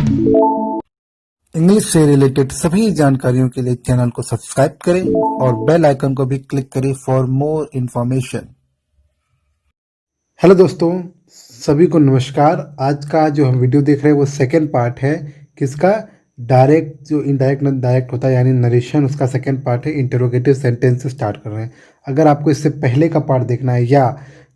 English से related सभी जानकारियों के लिए चैनल को सब्सक्राइब करें और बेल आइकन को भी क्लिक करें फॉर मोर इन्फॉर्मेशन। हेलो दोस्तों, सभी को नमस्कार। आज का जो हम वीडियो देख रहे हैं वो सेकेंड पार्ट है। किसका? डायरेक्ट जो इनडायरेक्ट डायरेक्ट होता है यानी नरेशन, उसका सेकेंड पार्ट है। इंटरोगेटिव सेंटेंस से स्टार्ट कर रहे हैं। अगर आपको इससे पहले का पार्ट देखना है या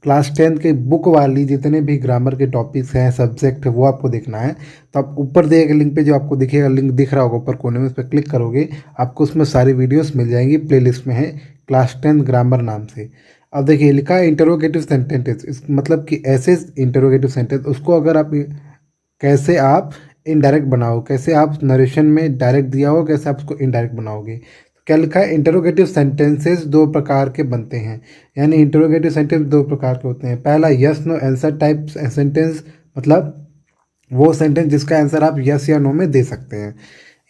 क्लास 10 के बुक वाली जितने भी ग्रामर के टॉपिक्स हैं, सब्जेक्ट, वो आपको देखना है तो आप ऊपर दिए गए लिंक पे जो आपको दिखेगा, लिंक दिख रहा होगा ऊपर कोने में, उस पर क्लिक करोगे, आपको उसमें सारी वीडियोस मिल जाएंगी। प्लेलिस्ट में है क्लास 10 ग्रामर नाम से। अब देखिए लिखा है इंटरोगेटिव सेंटेंसेस, मतलब कि ऐसे इंटरोगेटिव सेंटेंस उसको अगर आप कैसे आप इनडायरेक्ट बनाओ, कैसे आप नरेशन में डायरेक्ट दिया हो कैसे आप उसको इनडायरेक्ट बनाओगे। तो क्या लिखा है? इंटरोगेटिव सेंटेंसेस दो प्रकार के बनते हैं, यानी इंटरोगेटिव सेंटेंस दो प्रकार के होते हैं। पहला yes no answer type sentence, मतलब वो सेंटेंस जिसका आंसर आप यस या नो में दे सकते हैं।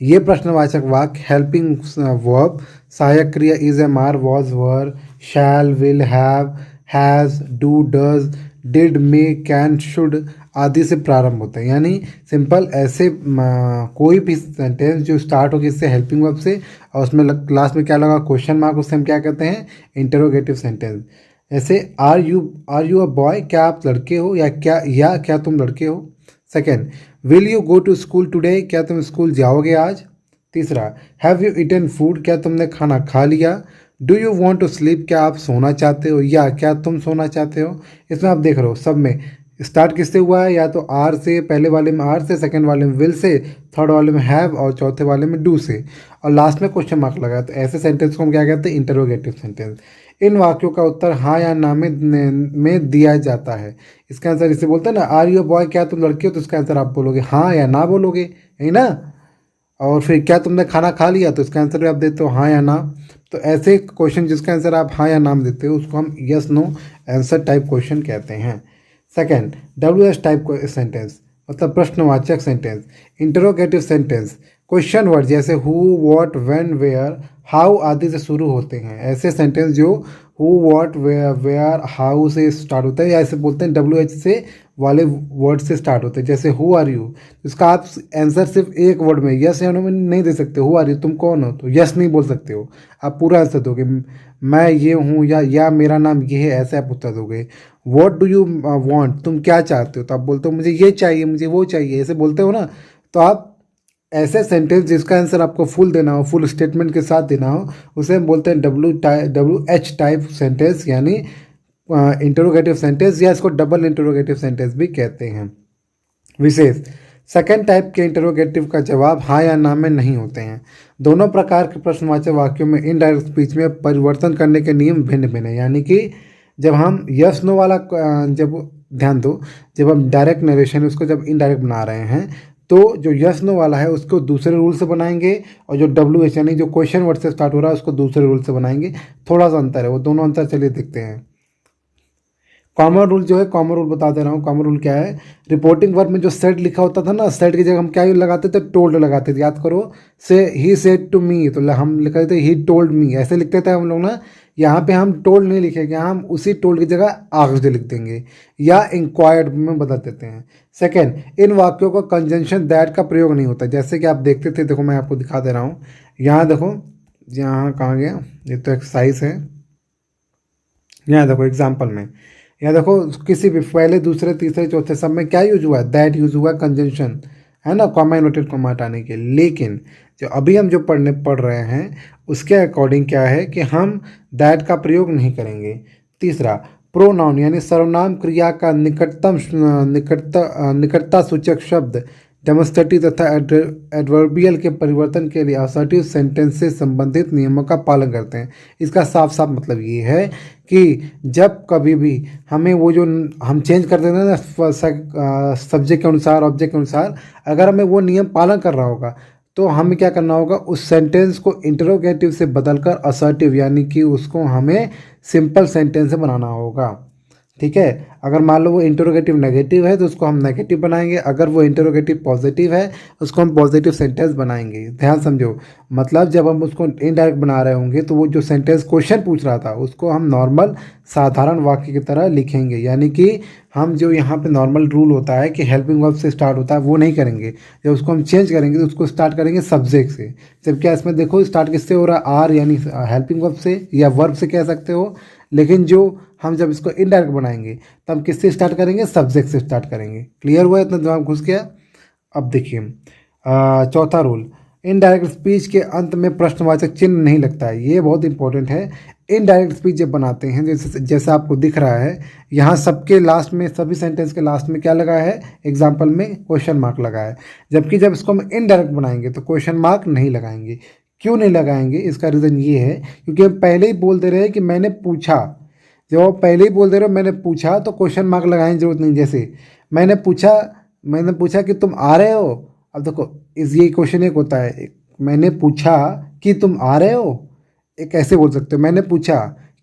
ये प्रश्नवाचक वाक्य हेल्पिंग वर्ब, सहायक क्रिया is, am are, was, were, shall, will, have, has, do, does, did, may, can, should आदि से प्रारंभ होते हैं। यानी सिंपल ऐसे कोई भी सेंटेंस जो स्टार्ट हो किससे? हेल्पिंग वर्ब से, और उसमें क्लास में क्या लगा? क्वेश्चन मार्क, उससे हम क्या कहते हैं? Interrogative sentence. ऐसे आर यू अ बॉय, क्या आप लड़के हो, या क्या तुम लड़के हो। Second, will you go to school today, क्या तुम स्कूल जाओगे आज। तीसरा, हैव यू ईटन फूड, क्या तुमने खाना खा लिया। Do you want to sleep, क्या आप सोना चाहते हो, या क्या तुम सोना चाहते हो। इसमें आप देख रहे हो सब में स्टार्ट किससे हुआ है? या तो आर से, पहले वाले में आर से, सेकंड वाले में विल से, थर्ड वाले में हैव और चौथे वाले में डू से, और लास्ट में क्वेश्चन मार्क लगा। तो ऐसे सेंटेंस को हम क्या कहते हैं? Interrogative sentence. इन वाक्यों का उत्तर हाँ या ना में दिया जाता है। इसका आंसर इसे बोलते हैं ना, आर यू बॉय, क्या तुम लड़के हो, तो इसका आंसर आप बोलोगे हाँ या ना बोलोगे, है ना। और फिर क्या तुमने खाना खा लिया, तो इसका आंसर भी आप देते हो हाँ या ना। तो ऐसे क्वेश्चन जिसका आंसर आप हाँ या नाम देते हो उसको हम yes no answer type question कहते हैं। Second, W S type sentence, मतलब प्रश्नवाचक sentence. Interrogative sentence question word जैसे who, what, when, where, how आदि से शुरू होते हैं। ऐसे सेंटेंस जो हु, व्हाट, वेयर, हाउ से स्टार्ट होते हैं, या ऐसे बोलते हैं डब्ल्यू एच से वाले वर्ड से स्टार्ट होते हैं। जैसे हु आर यू, इसका आप आंसर सिर्फ एक वर्ड में यस या नो में नहीं दे सकते। हु आर यू, तुम कौन हो, तो यस नहीं बोल सकते हो, आप पूरा आंसर दोगे। मैं ये हूँ, या मेरा नाम ये है, ऐसे आप उत्तर दोगे। वॉट डू यू वॉन्ट, तुम क्या चाहते हो, तो आप बोलते हो मुझे ये चाहिए, मुझे वो चाहिए, ऐसे बोलते हो ना। तो आप ऐसे सेंटेंस जिसका आंसर आपको फुल देना हो, फुल स्टेटमेंट के साथ देना हो, उसे हम बोलते हैं डब्ल्यू एच टाइप सेंटेंस, यानी इंटरोगेटिव सेंटेंस, या इसको डबल इंटरोगेटिव सेंटेंस भी कहते हैं। विशेष, सेकेंड टाइप के इंटरोगेटिव का जवाब हाँ या ना में नहीं होते हैं। दोनों प्रकार के प्रश्नवाचक वाक्यों में इनडायरेक्ट स्पीच में परिवर्तन करने के नियम भिन्न भिन्न हैं। यानी कि जब हम यस नो वाला जब ध्यान दो, जब हम डायरेक्ट नरेशन उसको जब इनडायरेक्ट बना रहे हैं, तो जो यस नो वाला है उसको दूसरे रूल से बनाएंगे, और जो डब्ल्यू एच यानी जो क्वेश्चन वर्ड से स्टार्ट हो रहा है उसको दूसरे रूल से बनाएंगे। थोड़ा सा अंतर है, वो दोनों अंतर चलिए देखते हैं। कॉमन रूल जो है, कॉमन रूल बता दे रहा हूँ। कॉमन रूल क्या है? रिपोर्टिंग वर्ब में जो सेड लिखा होता था ना, सेड की जगह हम क्या लगाते थे? टोल्ड लगाते थे। याद करो, से ही सेड टू मी, तो हम लिखते थे ही टोल्ड मी, ऐसे लिखते थे हम लोग ना। यहाँ पे हम टोल्ड नहीं लिखेंगे, हम उसी टोल्ड की जगह आस्क्ड लिख देंगे, या इंक्वायर्ड में बदल देते हैं। सेकेंड, इन वाक्यों का कंजंक्शन दैट का प्रयोग नहीं होता। जैसे कि आप देखते थे, देखो मैं आपको दिखा दे रहा हूँ। यहाँ देखो, यहाँ कहाँ गया, ये तो एक्सरसाइज है। यहाँ देखो एग्जाम्पल में, यहाँ देखो किसी भी पहले, दूसरे, तीसरे, चौथे सब में क्या यूज हुआ है? दैट यूज हुआ, कंजंक्शन है ना, कॉमा इन्वर्टेड कॉमा हटाने के। लेकिन जो अभी हम जो पढ़ रहे हैं उसके अकॉर्डिंग क्या है कि हम दैट का प्रयोग नहीं करेंगे। तीसरा, प्रोनाउन यानी सर्वनाम क्रिया का निकटता सूचक शब्द डेमोस्ट्रेटिव तथा एडवर्बियल के परिवर्तन के लिए असर्टिव सेंटेंस से संबंधित नियमों का पालन करते हैं। इसका साफ साफ मतलब ये है कि जब कभी भी हमें वो जो हम चेंज कर देते हैं ना सब्जेक्ट के अनुसार, ऑब्जेक्ट के अनुसार, अगर हमें वो नियम पालन करना होगा तो हमें क्या करना होगा? उस सेंटेंस को इंटरोगेटिव से बदलकर असर्टिव यानी कि उसको हमें सिंपल सेंटेंस से बनाना होगा। ठीक है। अगर मान लो वो इंटरोगेटिव नेगेटिव है तो उसको हम नेगेटिव बनाएंगे, अगर वो इंटरोगेटिव पॉजिटिव है उसको हम पॉजिटिव सेंटेंस बनाएंगे। ध्यान समझो, मतलब जब हम उसको इनडायरेक्ट बना रहे होंगे तो वो जो सेंटेंस क्वेश्चन पूछ रहा था उसको हम नॉर्मल साधारण वाक्य की तरह लिखेंगे, यानी कि हम जो यहाँ पे नॉर्मल रूल होता है कि हेल्पिंग वर्ब से स्टार्ट होता है वो नहीं करेंगे। जब उसको हम चेंज करेंगे तो उसको स्टार्ट करेंगे सब्जेक्ट से। जबकि इसमें देखो स्टार्ट किससे हो रहा है, आर यानी हेल्पिंग वर्ब से या वर्ब से कह सकते हो, लेकिन जो हम जब इसको इनडायरेक्ट बनाएंगे तब किससे स्टार्ट करेंगे, सब्जेक्ट से स्टार्ट करेंगे। क्लियर हुआ, इतना दिमाग घुस गया। अब देखिए चौथा रूल, इनडायरेक्ट स्पीच के अंत में प्रश्नवाचक चिन्ह नहीं लगता है। ये बहुत इंपॉर्टेंट है। इनडायरेक्ट स्पीच जब बनाते हैं, जैसे आपको दिख रहा है यहाँ सबके लास्ट में, सभी सेंटेंस के लास्ट में क्या लगा है, एग्जाम्पल में क्वेश्चन मार्क लगा है। जबकि जब इसको हम इनडायरेक्ट बनाएंगे तो क्वेश्चन मार्क नहीं लगाएंगे। क्यों नहीं लगाएंगे, इसका रीज़न ये है क्योंकि हम पहले ही बोल दे रहे हैं कि मैंने पूछा। जब आप पहले ही बोल दे रहे हो मैंने पूछा तो क्वेश्चन मार्क लगाने की जरूरत नहीं। जैसे मैंने पूछा कि तुम आ रहे हो। अब देखो इस ये क्वेश्चन एक होता है, मैंने पूछा कि तुम आ रहे हो, एक ऐसे बोल सकते हो। मैंने पूछा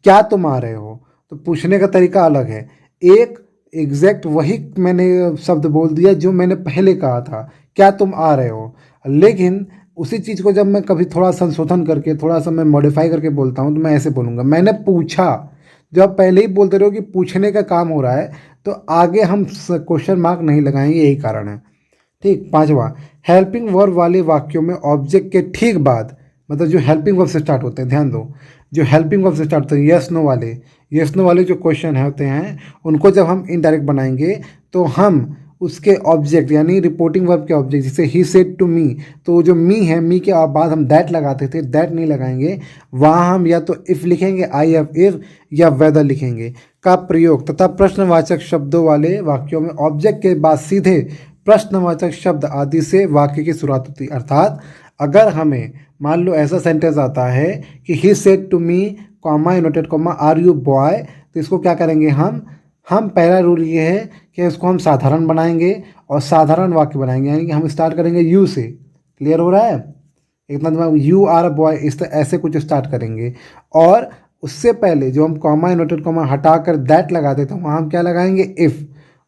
क्या तुम आ रहे हो, तो पूछने का तरीका अलग है। एक एग्जैक्ट वही मैंने शब्द बोल दिया जो मैंने पहले कहा था, क्या तुम आ रहे हो। लेकिन उसी चीज़ को जब मैं कभी थोड़ा संशोधन करके, थोड़ा सा मैं मॉडिफाई करके बोलता हूँ तो मैं ऐसे बोलूँगा, मैंने पूछा। जब आप पहले ही बोलते रहो कि पूछने का काम हो रहा है तो आगे हम क्वेश्चन मार्क नहीं लगाएंगे, यही कारण है। ठीक। पांचवा, हेल्पिंग वर्ब वाले वाक्यों में ऑब्जेक्ट के ठीक बाद, मतलब जो हेल्पिंग वर्ब से स्टार्ट होते हैं, ध्यान दो, जो हेल्पिंग वर्ब से स्टार्ट होते हैं, यस नो वाले जो क्वेश्चन होते हैं उनको जब हम इनडायरेक्ट बनाएंगे तो हम उसके ऑब्जेक्ट यानी रिपोर्टिंग वर्ब के ऑब्जेक्ट, जैसे ही सेड टू मी, तो जो मी है, मी के बाद हम दैट लगाते थे, दैट नहीं लगाएंगे। वहाँ हम या तो इफ़ लिखेंगे, आई हैव इफ, या वेदर लिखेंगे। का प्रयोग तथा प्रश्नवाचक शब्दों वाले वाक्यों में ऑब्जेक्ट के बाद सीधे प्रश्नवाचक शब्द आदि से वाक्य की शुरुआत होती है। अर्थात अगर हमें मान लो ऐसा सेंटेंस आता है कि he said to me comma inverted comma are you boy, तो इसको क्या करेंगे हम पहला रूल ये है कि इसको हम साधारण बनाएंगे और साधारण वाक्य बनाएंगे, यानी कि हम स्टार्ट करेंगे यू से। क्लियर हो रहा है, इतना दिमाग, यू आर अ बॉय, इस तरह ऐसे कुछ स्टार्ट करेंगे। और उससे पहले जो हम कॉमा इनवर्टेड कॉमा हटाकर दैट लगाते थे वहाँ हम क्या लगाएंगे, इफ़।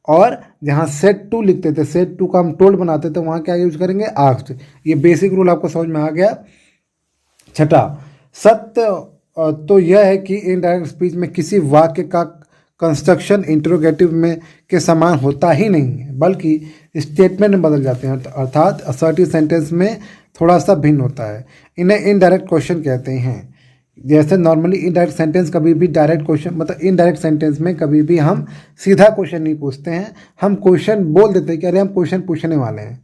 और जहाँ सेट टू लिखते थे, सेट टू का हम टोल्ड बनाते थे, वहाँ क्या यूज करेंगे, आस्क्ड। ये बेसिक रूल आपको समझ में आ गया। छठा, सत्य तो यह है कि इनडायरेक्ट स्पीच में किसी वाक्य का कंस्ट्रक्शन इंटरोगेटिव में के समान होता ही नहीं है, बल्कि स्टेटमेंट में बदल जाते हैं। अर्थात असर्टिव सेंटेंस में थोड़ा सा भिन्न होता है। इन्हें इनडायरेक्ट क्वेश्चन कहते हैं। जैसे नॉर्मली इनडायरेक्ट सेंटेंस कभी भी डायरेक्ट क्वेश्चन, मतलब इनडायरेक्ट सेंटेंस में कभी भी हम सीधा क्वेश्चन नहीं पूछते हैं, हम क्वेश्चन बोल देते हैं कि अरे हम क्वेश्चन पूछने वाले हैं।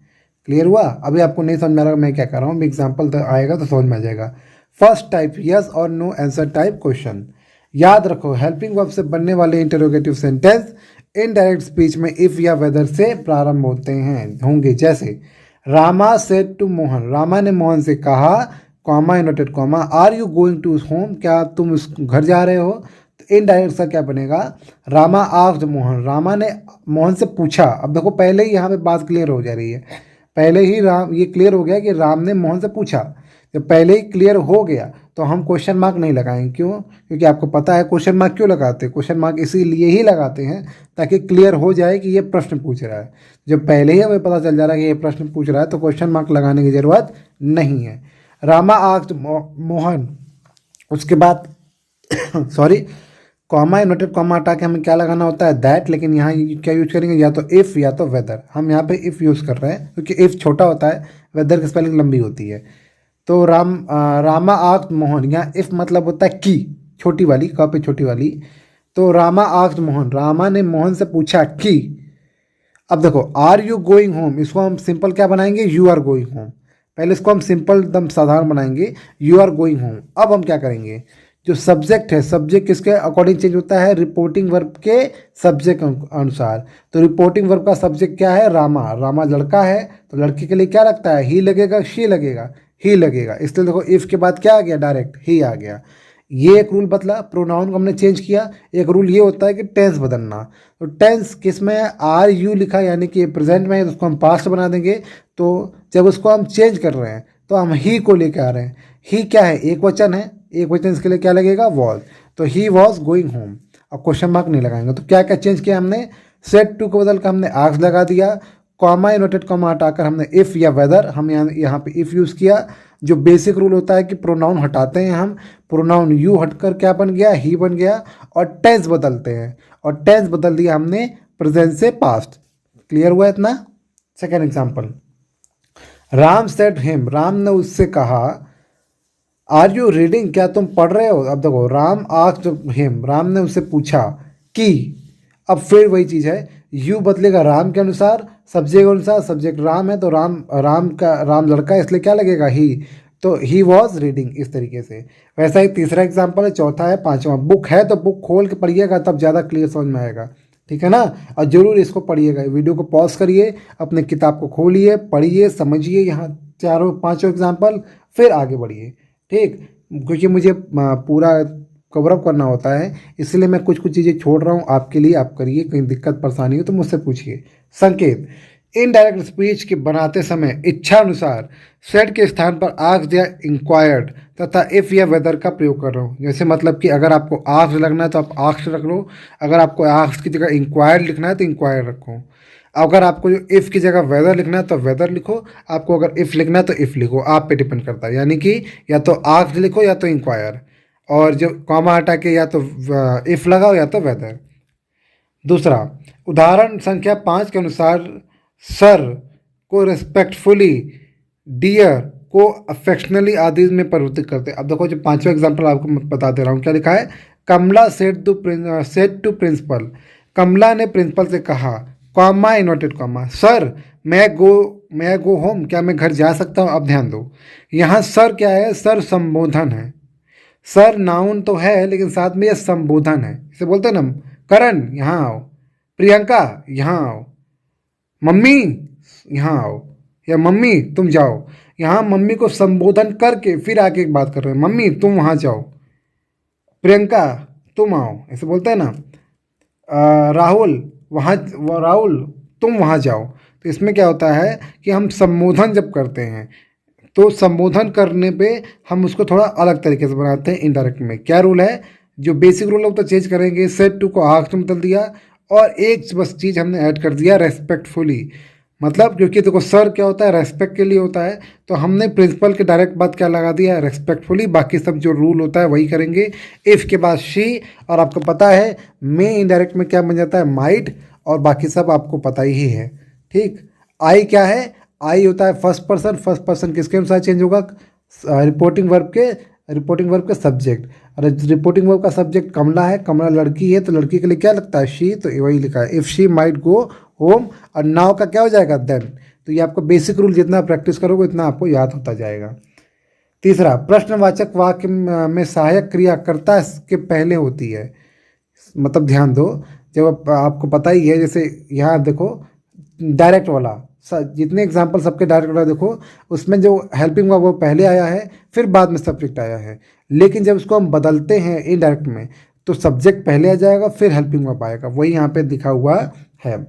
क्लियर हुआ। अभी आपको नहीं समझ में आ रहा मैं क्या कर रहा हूँ, एग्जाम्पल तो आएगा तो समझ में आ जाएगा। फर्स्ट टाइप, यस और नो आंसर टाइप क्वेश्चन। याद रखो, हेल्पिंग वर्ब से बनने वाले इंटरोगेटिव सेंटेंस इनडायरेक्ट स्पीच में इफ या वेदर से प्रारंभ होंगे। जैसे रामा सेड टू मोहन, रामा ने मोहन से कहा, comma inverted comma, are you going to home, क्या तुम उस घर जा रहे हो। तो इनडायरेक्ट सा क्या बनेगा, रामा आस्क्ड मोहन, रामा ने मोहन से पूछा। अब देखो पहले ही यहाँ पे बात क्लियर हो जा रही है, पहले ही ये क्लियर हो गया कि राम ने मोहन से पूछा। जब पहले ही क्लियर हो गया तो हम क्वेश्चन मार्क नहीं लगाएंगे। क्यों, क्योंकि आपको पता है क्वेश्चन मार्क क्यों लगाते हैं, क्वेश्चन मार्क इसीलिए ही लगाते हैं ताकि क्लियर हो जाए कि ये प्रश्न पूछ रहा है। जब पहले ही हमें पता चल जा रहा है कि ये प्रश्न पूछ रहा है तो क्वेश्चन मार्क लगाने की जरूरत नहीं है। रामा आस्क्ड मोहन, उसके बाद सॉरी, कॉमा इनवर्टेड कॉमा हटा के हमें क्या लगाना होता है, दैट। लेकिन यहाँ क्या यूज करेंगे, या तो इफ़ या तो वेदर। हम यहाँ पे इफ़ यूज़ कर रहे हैं क्योंकि इफ़ छोटा होता है, वेदर की स्पेलिंग लंबी होती है। तो रामा आस्क्ड मोहन, यहाँ इफ़ मतलब होता है की, छोटी वाली, क पे छोटी वाली। तो रामा आस्क्ड मोहन, रामा ने मोहन से पूछा कि। अब देखो आर यू गोइंग होम, इसको हम सिंपल क्या बनाएंगे, यू आर गोइंग होम। पहले इसको हम सिंपल एकदम साधारण बनाएंगे, यू आर गोइंग होम। अब हम क्या करेंगे, जो सब्जेक्ट है, सब्जेक्ट किसके अकॉर्डिंग चेंज होता है, रिपोर्टिंग वर्ब के सब्जेक्ट अनुसार। तो रिपोर्टिंग वर्ब का सब्जेक्ट क्या है, रामा। रामा लड़का है तो लड़के के लिए क्या लगता है, ही लगेगा, शी लगेगा, ही लगेगा। इसलिए देखो इफ के बाद क्या आ गया, डायरेक्ट ही आ गया। ये एक रूल बदला, प्रोनाउन को हमने चेंज किया। एक रूल ये होता है कि टेंस बदलना। तो टेंस किस में, आर यू लिखा यानी कि प्रेजेंट में है तो उसको हम पास्ट बना देंगे। तो जब उसको हम चेंज कर रहे हैं तो हम ही को लेकर आ रहे हैं। ही क्या है, एक वचन है, एक वचन, इसके लिए क्या लगेगा, वॉज। तो ही वॉज गोइंग होम। और क्वेश्चन मार्क नहीं लगाएंगे। तो क्या क्या चेंज किया हमने, सेड टू को बदल कर हमने आस्क लगा दिया, कॉमा इन्वर्टेड कॉमा हटाकर हमने इफ़ या वेदर, हम यहाँ पे इफ़ यूज़ किया। जो बेसिक रूल होता है कि प्रोनाउन हटाते हैं हम, प्रोनाउन यू हटकर क्या बन गया, ही बन गया। और टेंस बदलते हैं, और टेंस बदल दिया हमने प्रेजेंट से पास्ट। क्लियर हुआ इतना। Second example, Ram said him, Ram ने उससे कहा, आर यू रीडिंग, क्या तुम पढ़ रहे हो। अब देखो, राम आस्क्ड हिम, राम ने उससे पूछा कि, अब फिर वही चीज़ है, यू बदलेगा राम के अनुसार, सब्जेक्ट के अनुसार, सब्जेक्ट राम है तो राम लड़का है, इसलिए क्या लगेगा, ही। तो ही वॉज रीडिंग, इस तरीके से। वैसा ही तीसरा एग्जाम्पल है, चौथा है, पांचवा, बुक है तो बुक खोल के पढ़िएगा, तब ज़्यादा क्लियर समझ में आएगा। ठीक है ना। और जरूर इसको पढ़िएगा, वीडियो को पॉज करिए, अपने किताब को खोलिए, पढ़िए, समझिए यहाँ चारों पांचों एग्जाम्पल, फिर आगे बढ़िए। ठीक, क्योंकि मुझे पूरा कवर अप करना होता है, इसलिए मैं कुछ कुछ चीज़ें छोड़ रहा हूँ आपके लिए, आप करिए। कहीं दिक्कत परेशानी हो तो मुझसे पूछिए। संकेत, इनडायरेक्ट स्पीच के बनाते समय इच्छा अनुसार सेड के स्थान पर आस्क्ड या इंक्वायर्ड तथा इफ या वेदर का प्रयोग कर रहा हूँ। जैसे मतलब कि अगर आपको आस्क्ड लगना है तो आप आस्क्ड रख लो, अगर आपको आस्क्ड की जगह इंक्वायर्ड लिखना है तो इंक्वायर्ड रखो, अगर आपको जो इफ़ की जगह वेदर लिखना है तो वेदर लिखो, आपको अगर इफ़ लिखना है तो इफ़ लिखो, आप पे डिपेंड करता है। यानी कि या तो आस्क्ड लिखो या तो इंक्वायर, और जो कॉमा हटा के या तो इफ़ लगाओ या तो वेदर। दूसरा, उदाहरण संख्या 5 के अनुसार सर को रिस्पेक्टफुली, डियर को अफेक्शनली आदि में परिवर्तित करते हैं। अब देखो, जो पांचवा एग्जांपल आपको मैं बता दे रहा हूँ, क्या लिखा है, कमला सेड टू प्रिंसिपल, कमला ने प्रिंसिपल से कहा, कॉमा इन्वर्टेड कॉमा, सर मैं गो होम, क्या मैं घर जा सकता हूँ। अब ध्यान दो, यहाँ सर क्या है, सर संबोधन है। सर नाउन तो है, लेकिन साथ में यह संबोधन है। इसे बोलते हैं ना, करण यहाँ आओ, प्रियंका यहाँ आओ, मम्मी यहाँ आओ, या मम्मी तुम जाओ। यहाँ मम्मी को संबोधन करके फिर आके एक बात कर रहे हैं, मम्मी तुम वहाँ जाओ, प्रियंका तुम आओ, ऐसे बोलते हैं ना। राहुल तुम वहाँ जाओ। तो इसमें क्या होता है कि हम संबोधन जब करते हैं तो संबोधन करने पे हम उसको थोड़ा अलग तरीके से बनाते हैं इनडायरेक्ट में। क्या रूल है, जो बेसिक रूल है वो तो चेंज करेंगे, सेड टू को आस्क्ड में बदल दिया, और एक बस चीज़ हमने ऐड कर दिया, रेस्पेक्टफुली। मतलब क्योंकि देखो, सर क्या होता है, रेस्पेक्ट के लिए होता है, तो हमने प्रिंसिपल के डायरेक्ट बात क्या लगा दिया, रेस्पेक्टफुली। बाकी सब जो रूल होता है वही करेंगे। इफ़ के बाद शी, और आपको पता है मे इनडायरेक्ट में क्या बन जाता है, माइट, और बाकी सब आपको पता ही है। ठीक, आई क्या है, आई होता है फर्स्ट पर्सन, फर्स्ट पर्सन किसके अनुसार चेंज होगा, रिपोर्टिंग वर्ब के सब्जेक्ट। अरे रिपोर्टिंग वर्ब का सब्जेक्ट कमला है, कमला लड़की है, तो लड़की के लिए क्या लगता है, शी, तो वही लिखा है, if she might go home. और नाउ का क्या हो जाएगा, देन। तो ये आपको बेसिक रूल जितना प्रैक्टिस करोगे उतना आपको याद होता जाएगा। तीसरा, प्रश्नवाचक वाक्य में सहायक क्रिया कर्ता के पहले होती है। मतलब ध्यान दो, जब आपको पता ही है, जैसे यहाँ देखो डायरेक्ट वाला, जितने एग्जाम्पल सबके डायरेक्ट वाला देखो, उसमें जो हेल्पिंग वर्ब वो पहले आया है, फिर बाद में सब्जेक्ट आया है। लेकिन जब उसको हम बदलते हैं इनडायरेक्ट में, तो सब्जेक्ट पहले आ जाएगा, फिर हेल्पिंग वर्ब आएगा, वही यहाँ पे दिखा हुआ है।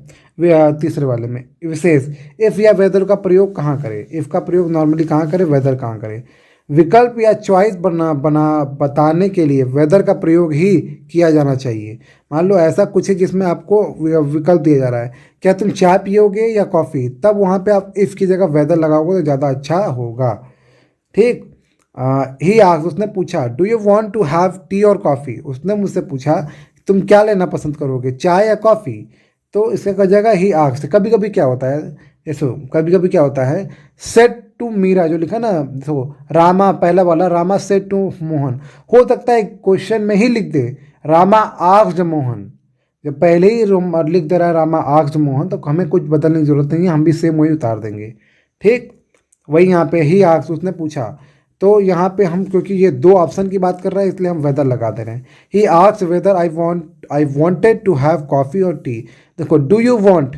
तीसरे वाले में विशेष, इफ़ या वेदर का प्रयोग कहाँ करें, इफ़ का प्रयोग नॉर्मली कहाँ करें, वेदर कहाँ करें। विकल्प या चॉइस बताने के लिए वेदर का प्रयोग ही किया जाना चाहिए। मान लो ऐसा कुछ है जिसमें आपको विकल्प दिया जा रहा है, क्या तुम चाय पियोगे या कॉफ़ी, तब वहाँ पे आप इफ़ की जगह वेदर लगाओगे तो ज़्यादा अच्छा होगा। ठीक, ही आस्क्ड, उसने पूछा, do you want to have tea और कॉफ़ी, उसने मुझसे पूछा तुम क्या लेना पसंद करोगे, चाय या कॉफ़ी। तो इसका जगह ही आस्क्ड। कभी कभी क्या होता है, जैसे कभी कभी क्या होता है, सेड टू मीरा, जो लिखा ना, देखो रामा पहला वाला, रामा सेड टू मोहन, हो सकता है क्वेश्चन में ही लिख दे रामा आस्क्ड मोहन। जब पहले ही लिख दे रहा है रामा आस्क्ड मोहन, तो हमें कुछ बदलने की जरूरत नहीं है, हम भी सेम वही उतार देंगे। ठीक, वही यहाँ पे ही आस्क्ड, उसने पूछा। तो यहाँ पे हम क्योंकि ये दो ऑप्शन की बात कर रहे हैं, इसलिए हम वेदर लगा दे रहे हैं। He asked whether I wanted to have coffee और टी। देखो, डू यू वांट,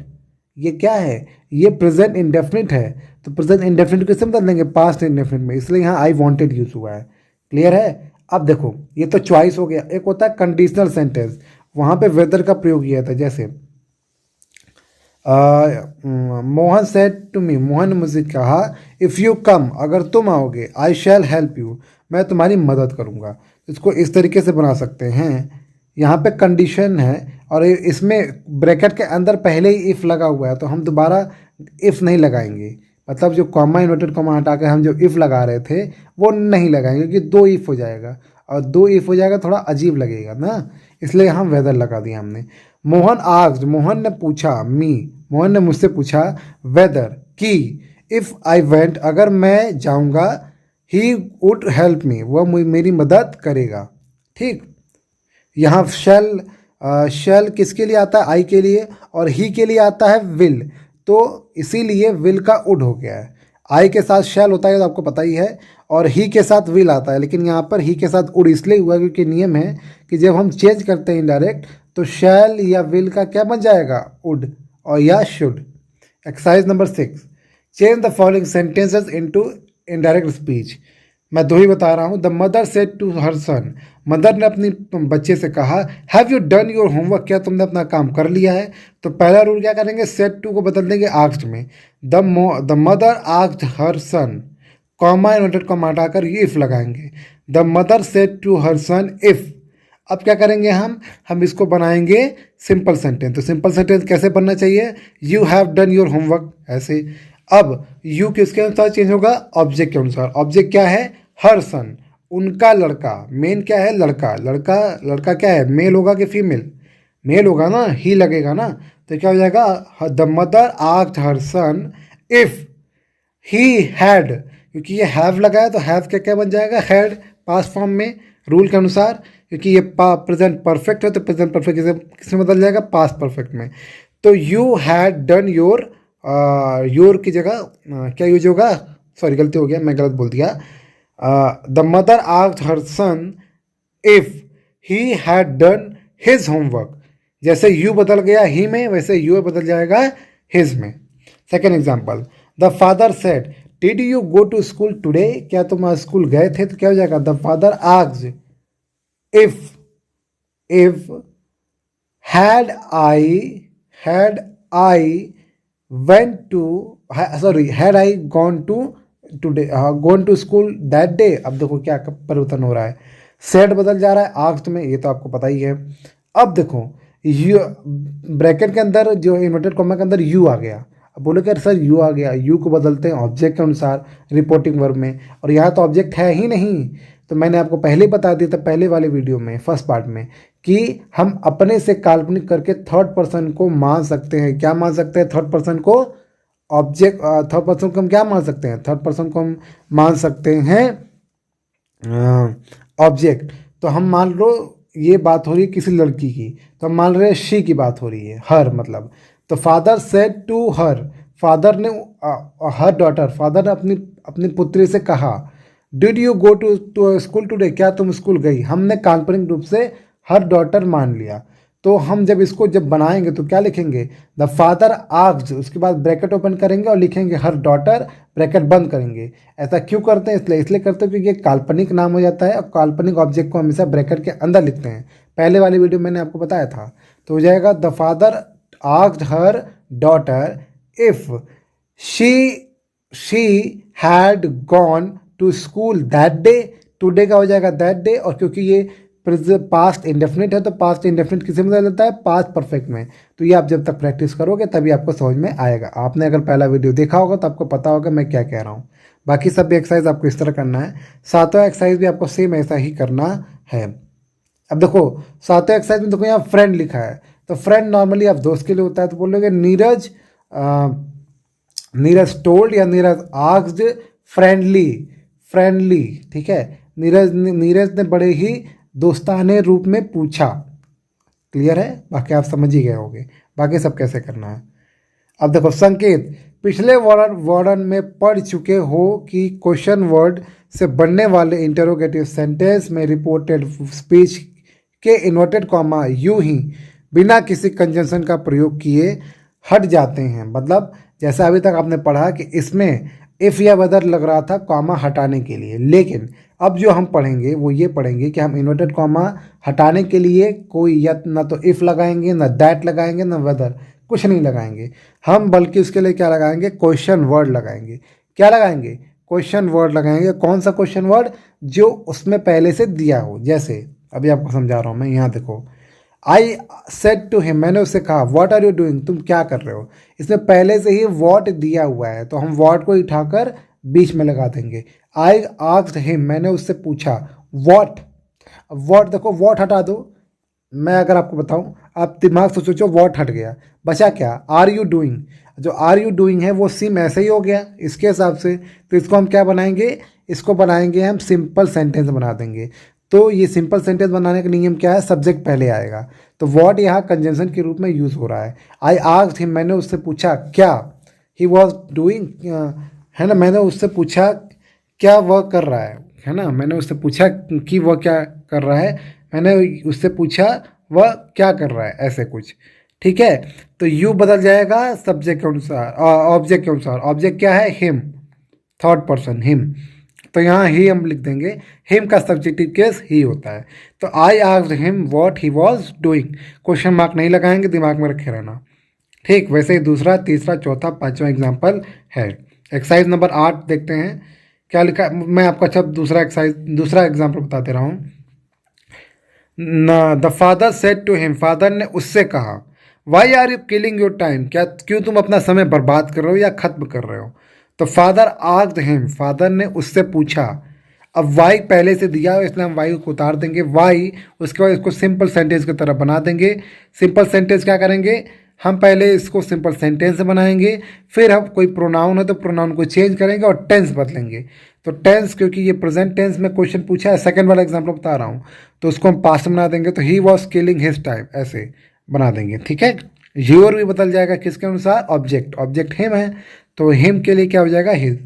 ये क्या है, ये प्रेजेंट इंडेफिनिट है, तो प्रेजेंट इंडेफिनिट किससे बदल देंगे, पास्ट इंडेफिनिट में, इसलिए यहाँ आई वांटेड यूज हुआ है। क्लियर है। अब देखो, ये तो चॉइस हो गया। एक होता है कंडीशनल सेंटेंस, वहाँ पे वेदर का प्रयोग किया था। जैसे Mohan said to me, Mohan ने मुझसे कहा, इफ़ यू कम, अगर तुम आओगे, आई शैल हेल्प यू, मैं तुम्हारी मदद करूँगा। इसको इस तरीके से बना सकते हैं, यहाँ पे कंडीशन है और इसमें ब्रैकेट के अंदर पहले ही इफ़ लगा हुआ है, तो हम दोबारा इफ़ नहीं लगाएंगे। मतलब जो कॉमा इन्वर्टेड कॉमा हटा के हम जो इफ़ लगा रहे थे वो नहीं लगाएंगे, क्योंकि दो इफ़ हो जाएगा और दो इफ़ हो जाएगा थोड़ा अजीब लगेगा ना, इसलिए हम वेदर लगा दिया हमने। मोहन आस्क्ड, मोहन ने पूछा, मोहन ने मुझसे पूछा वेदर कि इफ़ आई वेंट, अगर मैं जाऊँगा, ही वुड हेल्प मी, वह मेरी मदद करेगा। ठीक, यहाँ शैल किसके लिए आता है? आई के लिए, और ही के लिए आता है विल, तो इसीलिए विल का उड हो गया है। आई के साथ शैल होता है तो आपको पता ही है, और ही के साथ विल आता है, लेकिन यहाँ पर ही के साथ उड इसलिए हुआ क्योंकि नियम है कि जब हम चेंज करते हैं इनडायरेक्ट तो शैल या विल का क्या बन जाएगा? उड और या should. Exercise number 6, change the following sentences into indirect speech. मैं दो ही बता रहा हूँ। The mother said to her son, mother ने अपनी बच्चे से कहा, have you done your homework, क्या तुमने अपना काम कर लिया है? तो पहला रूल क्या करेंगे? सेड टू को बदल देंगे आस्क्ड में। The mother asked her son, comma inverted comma हटाकर इफ लगाएंगे। The mother said to her son if. अब क्या करेंगे हम इसको बनाएंगे सिंपल सेंटेंस। तो सिंपल सेंटेंस कैसे बनना चाहिए? You have done your homework, ऐसे। अब यू किसके अनुसार चेंज होगा? ऑब्जेक्ट के अनुसार। ऑब्जेक्ट क्या है? हर सन, उनका लड़का। मेन क्या है? लड़का। लड़का क्या है? मेल होगा कि फीमेल? मेल होगा ना, ही लगेगा ना, तो क्या हो जाएगा? The mother asked her son if he had, क्योंकि ये हैव लगा है तो हैव क्या क्या बन जाएगा? हैड, पास्ट फॉर्म में रूल के अनुसार, क्योंकि ये प्रेजेंट परफेक्ट है तो प्रेजेंट परफेक्ट किसमें बदल जाएगा? पास्ट परफेक्ट में। तो यू हैड डन योर की जगह क्या यूज होगा? सॉरी, गलती हो गया, मैं गलत बोल दिया। The mother asked her son if he had done his homework. जैसे यू बदल गया ही में, वैसे यू बदल जाएगा हिज में। Second example, the father said did you go to school today, क्या तुम आज स्कूल गए थे? तो क्या हो जाएगा? The father asked if had I went to sorry had I gone to today gone to school that day। अब देखो क्या परिवर्तन हो रहा है, सेड बदल जा रहा है आस्क्ड में, ये तो आपको पता ही है। अब देखो यू ब्रैकेट के अंदर जो इन्वर्टेड कॉमा के अंदर यू आ गया। अब बोले कि सर यू आ गया, यू को बदलते हैं ऑब्जेक्ट के अनुसार रिपोर्टिंग वर्ब में, और यहाँ तो ऑब्जेक्ट है ही नहीं। तो मैंने आपको पहले ही बता दिया था पहले वाले वीडियो में, फर्स्ट पार्ट में, कि हम अपने से काल्पनिक करके थर्ड पर्सन को मान सकते हैं। क्या मान सकते हैं? थर्ड पर्सन को ऑब्जेक्ट, थर्ड पर्सन को हम क्या मान सकते हैं? थर्ड पर्सन को हम मान सकते हैं ऑब्जेक्ट। तो हम मान लो ये बात हो रही है किसी लड़की की, तो हम मान रहे हैं शी की बात हो रही है, हर मतलब। तो father said to her, father ने हर डॉटर, फादर ने अपनी पुत्री से कहा, did you go to school today, क्या तुम स्कूल गई? हमने काल्पनिक रूप से हर डॉटर मान लिया। तो हम जब इसको बनाएंगे तो क्या लिखेंगे? द फादर आस्क्ड, उसके बाद ब्रैकेट ओपन करेंगे और लिखेंगे हर डॉटर, ब्रैकेट बंद करेंगे। ऐसा क्यों करते हैं? इसलिए करते हैं क्योंकि काल्पनिक नाम हो जाता है और काल्पनिक ऑब्जेक्ट को हमेशा ब्रैकेट के अंदर लिखते हैं। पहले वाली वीडियो मैंने आपको बताया था। तो हो जाएगा the father asked her daughter if she had gone to school that day. Today का हो जाएगा दैट डे, और क्योंकि ये पास्ट इंडेफिनिट है तो पास्ट इंडेफिनिट किसे बदल जाता है? पास्ट परफेक्ट में। तो ये आप जब तक प्रैक्टिस करोगे तभी आपको समझ में आएगा। आपने अगर पहला वीडियो देखा होगा तो आपको पता होगा मैं क्या कह रहा हूँ। बाकी सब भी एक्सरसाइज आपको इस तरह करना है। सातवां एक्सरसाइज भी आपको सेम ऐसा ही करना है। अब देखो सातवें एक्सरसाइज में देखो यहाँ फ्रेंड लिखा है, तो फ्रेंड नॉर्मली आप दोस्त के लिए होता है। तो बोलोगे नीरज टोल्ड या नीरज आस्क्ड फ्रेंडली, ठीक है। नीरज ने बड़े ही दोस्ताने रूप में पूछा। क्लियर है? बाकी आप समझ ही गए होंगे बाकी सब कैसे करना है। अब देखो संकेत, पिछले वर्णन में पढ़ चुके हो कि क्वेश्चन वर्ड से बनने वाले इंटरोगेटिव सेंटेंस में रिपोर्टेड स्पीच के इन्वर्टेड कॉमा यूं ही बिना किसी कंजंक्शन का प्रयोग किए हट जाते हैं। मतलब जैसा अभी तक आपने पढ़ा कि इसमें इफ़ या वेदर लग रहा था कॉमा हटाने के लिए, लेकिन अब जो हम पढ़ेंगे वो ये पढ़ेंगे कि हम इन्वर्टेड कॉमा हटाने के लिए कोई या ना तो इफ़ लगाएंगे, ना दैट लगाएंगे, ना वेदर, कुछ नहीं लगाएंगे हम, बल्कि उसके लिए क्या लगाएंगे? क्वेश्चन वर्ड लगाएंगे। क्या लगाएंगे? क्वेश्चन वर्ड लगाएंगे। कौन सा क्वेश्चन वर्ड? जो उसमें पहले से दिया हो। जैसे अभी आपको समझा रहा हूँ मैं, यहाँ देखो आई सेड टू हिम, मैंने उससे कहा व्हाट आर यू डूइंग, तुम क्या कर रहे हो। इसमें पहले से ही व्हाट दिया हुआ है तो हम व्हाट को उठाकर बीच में लगा देंगे। आई आस्क्ड हिम, मैंने उससे पूछा व्हाट। अब व्हाट देखो, व्हाट हटा दो, मैं अगर आपको बताऊं, आप दिमाग से सोचो, व्हाट हट गया, बचा क्या, आर यू डूइंग। जो आर यू डूइंग है वो सिम ऐसे ही हो गया इसके हिसाब से, तो इसको हम क्या बनाएंगे, इसको बनाएंगे हम सिंपल सेंटेंस बना देंगे। तो ये सिंपल सेंटेंस बनाने का नियम क्या है, सब्जेक्ट पहले आएगा। तो व्हाट यहाँ कंजंक्शन के रूप में यूज़ हो रहा है। आई आस्क्ड हिम, मैंने उससे पूछा क्या, ही वॉज डूइंग, है ना, मैंने उससे पूछा क्या वह कर रहा है ना, मैंने उससे पूछा कि वह क्या कर रहा है, मैंने उससे पूछा वह क्या कर रहा है, ऐसे कुछ। ठीक है, तो यू बदल जाएगा सब्जेक्ट के अनुसार, ऑब्जेक्ट के अनुसार। ऑब्जेक्ट क्या है, हिम, थर्ड पर्सन हिम, तो यहाँ ही हम लिख देंगे। हिम का सब्जेक्टिव केस ही होता है। तो I asked him what he was doing, question mark नहीं लगाएंगे, दिमाग में रखे रहना। ठीक, वैसे ही दूसरा, तीसरा, चौथा, पांचवा एग्जाम्पल है। एक्सरसाइज नंबर 8 देखते हैं क्या लिखा है। मैं आपको अच्छा दूसरा एग्जाम्पल बता दे रहा हूँ। The father said to him, father ने उससे कहा why are you killing your time, क्या क्यों तुम अपना समय बर्बाद कर रहे हो या खत्म कर रहे हो। तो फादर आस्क्ड हिम, फादर ने उससे पूछा। अब वाई पहले से दिया हो इसलिए हम वाई को उतार देंगे, वाई, उसके बाद इसको सिंपल सेंटेंस की तरह बना देंगे। सिंपल सेंटेंस क्या करेंगे, हम पहले इसको सिंपल सेंटेंस से बनाएंगे, फिर हम कोई प्रोनाउन है तो प्रोनाउन को चेंज करेंगे और टेंस बदलेंगे। तो टेंस, क्योंकि ये प्रेजेंट टेंस में क्वेश्चन पूछा है, सेकंड वाला एग्जाम्पल बता रहा हूँ, तो उसको हम पास्ट बना देंगे। तो he was killing his time, ऐसे बना देंगे। ठीक है, योर भी बदल जाएगा किसके अनुसार, ऑब्जेक्ट, ऑब्जेक्ट हिम है तो हिम के लिए क्या हो जाएगा, हिज।